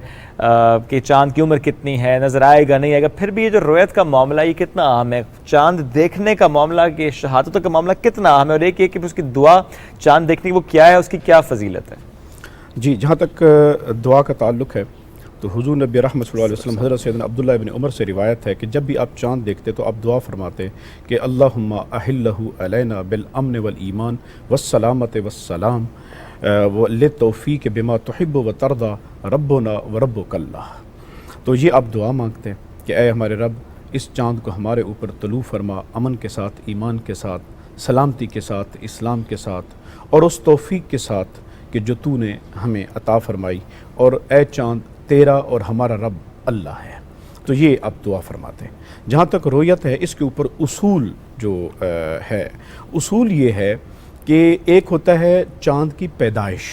کہ چاند کی عمر کتنی ہے، نظر آئے گا نہیں آئے گا. پھر بھی یہ جو رویت کا معاملہ یہ کتنا اہم ہے، چاند دیکھنے کا معاملہ، کہ شہادتوں کا معاملہ کتنا اہم ہے، اور ایک یہ کہ اس کی دعا چاند دیکھنے کی وہ کیا ہے، اس کی کیا فضیلت ہے؟ جی، جہاں تک دعا کا تعلق ہے تو حضور نبی رحمت صلی اللہ علیہ وسلم حضرت سیدنا عبداللہ ابن عمر سے روایت ہے کہ جب بھی آپ چاند دیکھتے تو آپ دعا فرماتے کہ اللہم احلہ علینا بالامن والایمان والسلامت والسلام للتوفیق بما تحب و ترضى ربنا وربک اللہ. تو یہ آپ دعا مانگتے ہیں کہ اے ہمارے رب، اس چاند کو ہمارے اوپر طلوع فرما، امن کے ساتھ، ایمان کے ساتھ، سلامتی کے ساتھ، اسلام کے ساتھ، اور اس توفیق کے ساتھ کہ جو تو نے ہمیں عطا فرمائی، اور اے چاند تیرا اور ہمارا رب اللہ ہے. تو یہ آپ دعا فرماتے ہیں. جہاں تک رویت ہے، اس کے اوپر اصول جو ہے، اصول یہ ہے کہ ایک ہوتا ہے چاند کی پیدائش،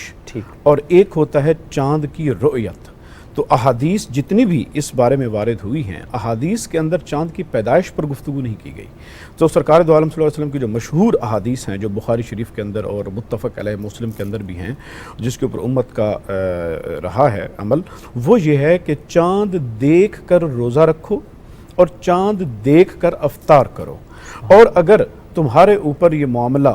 اور ایک ہوتا ہے چاند کی رؤیت. تو احادیث جتنی بھی اس بارے میں وارد ہوئی ہیں، احادیث کے اندر چاند کی پیدائش پر گفتگو نہیں کی گئی. تو سرکار دو عالم صلی اللہ علیہ وسلم کی جو مشہور احادیث ہیں، جو بخاری شریف کے اندر اور متفق علیہ مسلم کے اندر بھی ہیں، جس کے اوپر امت کا رہا ہے عمل، وہ یہ ہے کہ چاند دیکھ کر روزہ رکھو اور چاند دیکھ کر افطار کرو. اور اگر تمہارے اوپر یہ معاملہ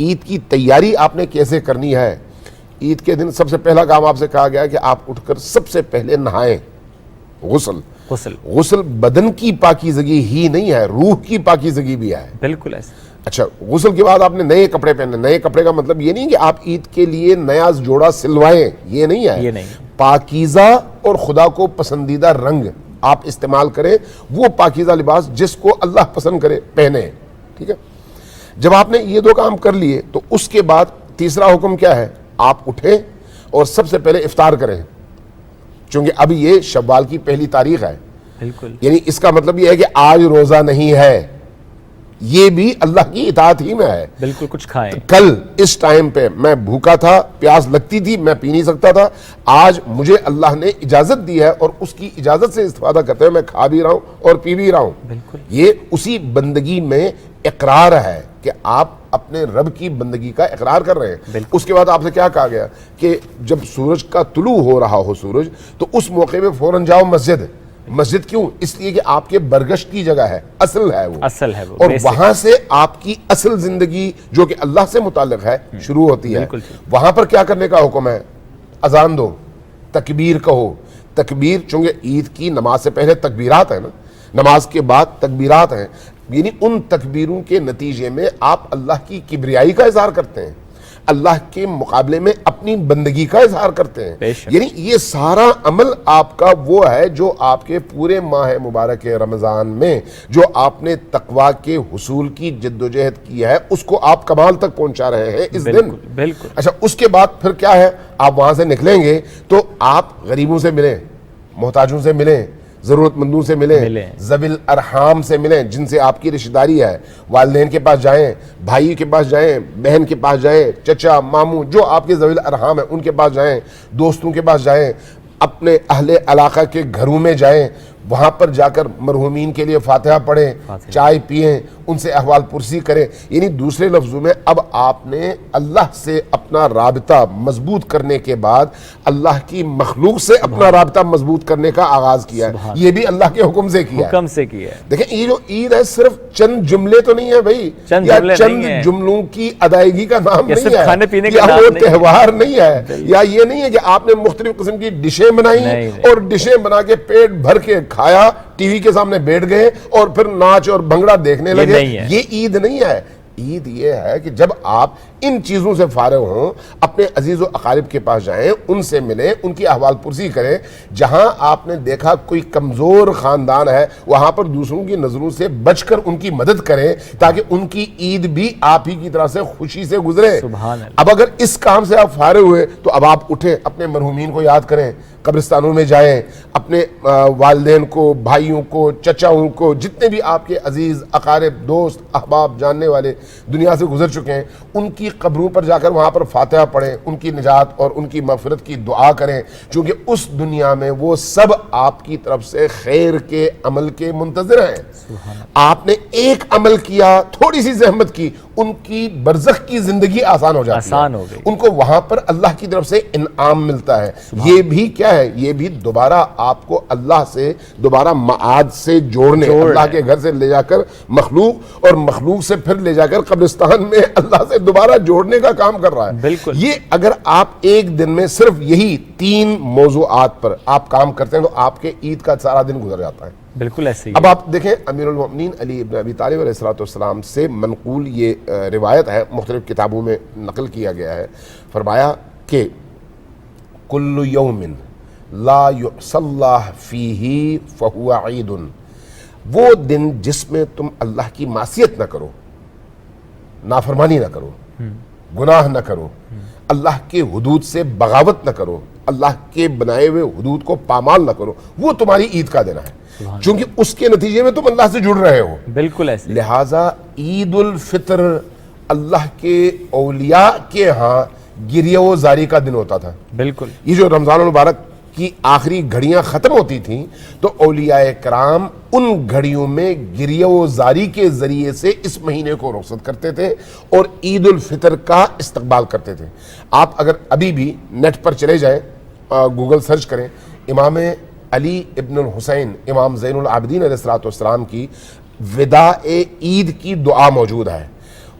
عید کی تیاری آپ نے کیسے کرنی ہے؟ عید کے دن سب سے پہلا کام آپ سے کہا گیا ہے کہ آپ اٹھ کر سب سے پہلے نہائیں. غسل بدن کی پاکیزگی ہی نہیں ہے، روح کی پاکیزگی بھی ہے. بالکل ایسے. اچھا، غسل کے بعد آپ نے نئے کپڑے پہننے. نئے کپڑے کا مطلب یہ نہیں کہ آپ عید کے لیے نیا جوڑا سلوائیں، یہ نہیں ہے. یہ نہیں. پاکیزہ اور خدا کو پسندیدہ رنگ آپ استعمال کریں، وہ پاکیزہ لباس جس کو اللہ پسند کرے پہنے. ٹھیک ہے، جب آپ نے یہ 2 کام کر لیے تو اس کے بعد تیسرا حکم کیا ہے؟ آپ اٹھیں اور سب سے پہلے افطار کریں، چونکہ اب یہ شوال کی پہلی تاریخ ہے. بالکل. یعنی اس کا مطلب یہ ہے کہ آج روزہ نہیں ہے، یہ بھی اللہ کی اطاعت ہی میں ہے. بالکل. کچھ کھائیں. کل اس ٹائم پہ میں بھوکا تھا، پیاس لگتی تھی، میں پی نہیں سکتا تھا، آج مجھے اللہ نے اجازت دی ہے اور اس کی اجازت سے استفادہ کرتے ہوئے میں کھا بھی رہا ہوں اور پی بھی رہا ہوں. بالکل. یہ اسی بندگی میں اقرار ہے کہ آپ اپنے رب کی بندگی کا اقرار کر رہے ہیں. اس کے بعد آپ سے کیا کہا گیا کہ جب سورج کا طلوع ہو رہا ہو سورج، تو اس موقع میں فوراً جاؤ مسجد. مسجد کیوں؟ اس لیے کہ آپ کے برگشت کی جگہ ہے، اصل ہے وہ، اور وہاں سے آپ کی اصل زندگی جو کہ اللہ سے متعلق ہے شروع ہوتی ہے. وہاں پر کیا کرنے کا حکم ہے؟ اذان دو، تکبیر کہو. تکبیر چونکہ عید کی نماز سے پہلے تکبیرات ہیں نا، نماز کے بعد تکبیرات ہیں، یعنی ان تکبیروں کے نتیجے میں آپ اللہ کی کبریائی کا اظہار کرتے ہیں، اللہ کے مقابلے میں اپنی بندگی کا اظہار کرتے ہیں. یعنی یہ سارا عمل آپ کا وہ ہے جو آپ کے پورے ماہ مبارک رمضان میں جو آپ نے تقوی کے حصول کی جد و جہد کی ہے اس کو آپ کمال تک پہنچا رہے ہیں اس دن. بالکل. اچھا، اس کے بعد پھر کیا ہے؟ آپ وہاں سے نکلیں گے تو آپ غریبوں سے ملیں، محتاجوں سے ملیں، ضرورت مندوں سے ملیں، ذوی الارحام سے ملیں جن سے آپ کی رشتہ داری ہے. والدین کے پاس جائیں، بھائی کے پاس جائیں، بہن کے پاس جائیں، چچا ماموں جو آپ کے ذوی الارحام ہیں ان کے پاس جائیں، دوستوں کے پاس جائیں، اپنے اہل علاقہ کے گھروں میں جائیں، وہاں پر جا کر مرحومین کے لیے فاتحہ پڑھیں، چائے پئیں، ان سے احوال پرسی کریں. یعنی دوسرے لفظوں میں اب آپ نے اللہ سے اپنا رابطہ مضبوط کرنے کے بعد اللہ کی مخلوق سے اپنا رابطہ مضبوط کرنے کا آغاز کیا ہے. یہ بھی اللہ کے حکم سے کیا ہے. دیکھیں یہ جو عید ہے صرف چند جملے تو نہیں ہے بھائی، یا چند جملوں کی ادائیگی کا نام نہیں ہے، یا وہ تہوار نہیں ہے، یا یہ نہیں ہے کہ آپ نے مختلف قسم کی ڈشیں بنائی اور ڈشیں بنا کے پیٹ بھر کے کھایا، ٹی وی کے سامنے بیٹھ گئے اور پھر ناچ اور بھنگڑا دیکھنے لگے. یہ عید نہیں ہے. عید یہ ہے کہ جب آپ ان چیزوں سے فارغ ہوں، اپنے عزیز و اقارب کے پاس جائیں، ان سے ملیں، ان کی احوال پرسی کریں. جہاں آپ نے دیکھا کوئی کمزور خاندان ہے وہاں پر دوسروں کی نظروں سے بچ کر ان کی مدد کریں تاکہ ان کی عید بھی آپ ہی کی طرح سے خوشی سے گزرے. اب اگر اس کام سے آپ فارغ ہوئے تو اب آپ اٹھیں، اپنے مرحومین کو یاد کریں، قبرستانوں میں جائیں، اپنے والدین کو، بھائیوں کو، چچاؤں کو، جتنے بھی آپ کے عزیز اقارب، دوست، احباب، جاننے والے دنیا سے گزر چکے ہیں، ان کی قبروں پر جا کر وہاں پر فاتحہ پڑھیں، ان کی نجات اور ان کی مغفرت کی دعا کریں، چونکہ اس دنیا میں وہ سب آپ کی طرف سے خیر کے عمل کے منتظر ہیں. آپ نے ایک عمل کیا، تھوڑی سی زحمت کی، ان کی برزخ کی زندگی آسان ہو جاتی ہے، ان کو وہاں پر اللہ کی طرف سے انعام ملتا ہے. یہ بھی کیا ہے؟ یہ بھی دوبارہ آپ کو اللہ سے دوبارہ معاد سے جوڑنے، اللہ کے گھر سے لے جا کر مخلوق اور مخلوق سے پھر لے جا کر قبرستان میں اللہ سے دوبارہ جوڑنے کا کام کر رہا ہے. یہ اگر آپ ایک دن میں صرف یہی 3 موضوعات پر آپ کام کرتے ہیں تو آپ کے عید کا سارا دن گزر جاتا ہے. بالکل ایسے ہی. اب آپ دیکھیں امیر المؤمنین علی ابن ابی طالب علیہ السلام سے منقول یہ روایت ہے، مختلف کتابوں میں نقل کیا گیا ہے. فرمایا کہ کل یوم لا یصلی فیہ فہو عید، وہ دن جس میں تم اللہ کی معصیت نہ کرو، نافرمانی نہ کرو، گناہ نہ کرو، اللہ کے حدود سے بغاوت نہ کرو، اللہ کے بنائے ہوئے حدود کو پامال نہ کرو، وہ تمہاری عید کا دن ہے، چونکہ اس کے نتیجے میں تم اللہ سے جڑ رہے ہو. بالکل ایسے. لہٰذا عید الفطر اللہ کے اولیاء کے ہاں گریہ و زاری کا دن ہوتا تھا. بالکل. یہ جو رمضان المبارک کی آخری گھڑیاں ختم ہوتی تھیں تو اولیاء کرام ان گھڑیوں میں گریہ و زاری کے ذریعے سے اس مہینے کو رخصت کرتے تھے اور عید الفطر کا استقبال کرتے تھے. آپ اگر ابھی بھی نیٹ پر چلے جائیں، گوگل سرچ کریں، امام علی ابن الحسین امام زین العابدین علیہ السلام کی وداع عید کی دعا موجود ہے.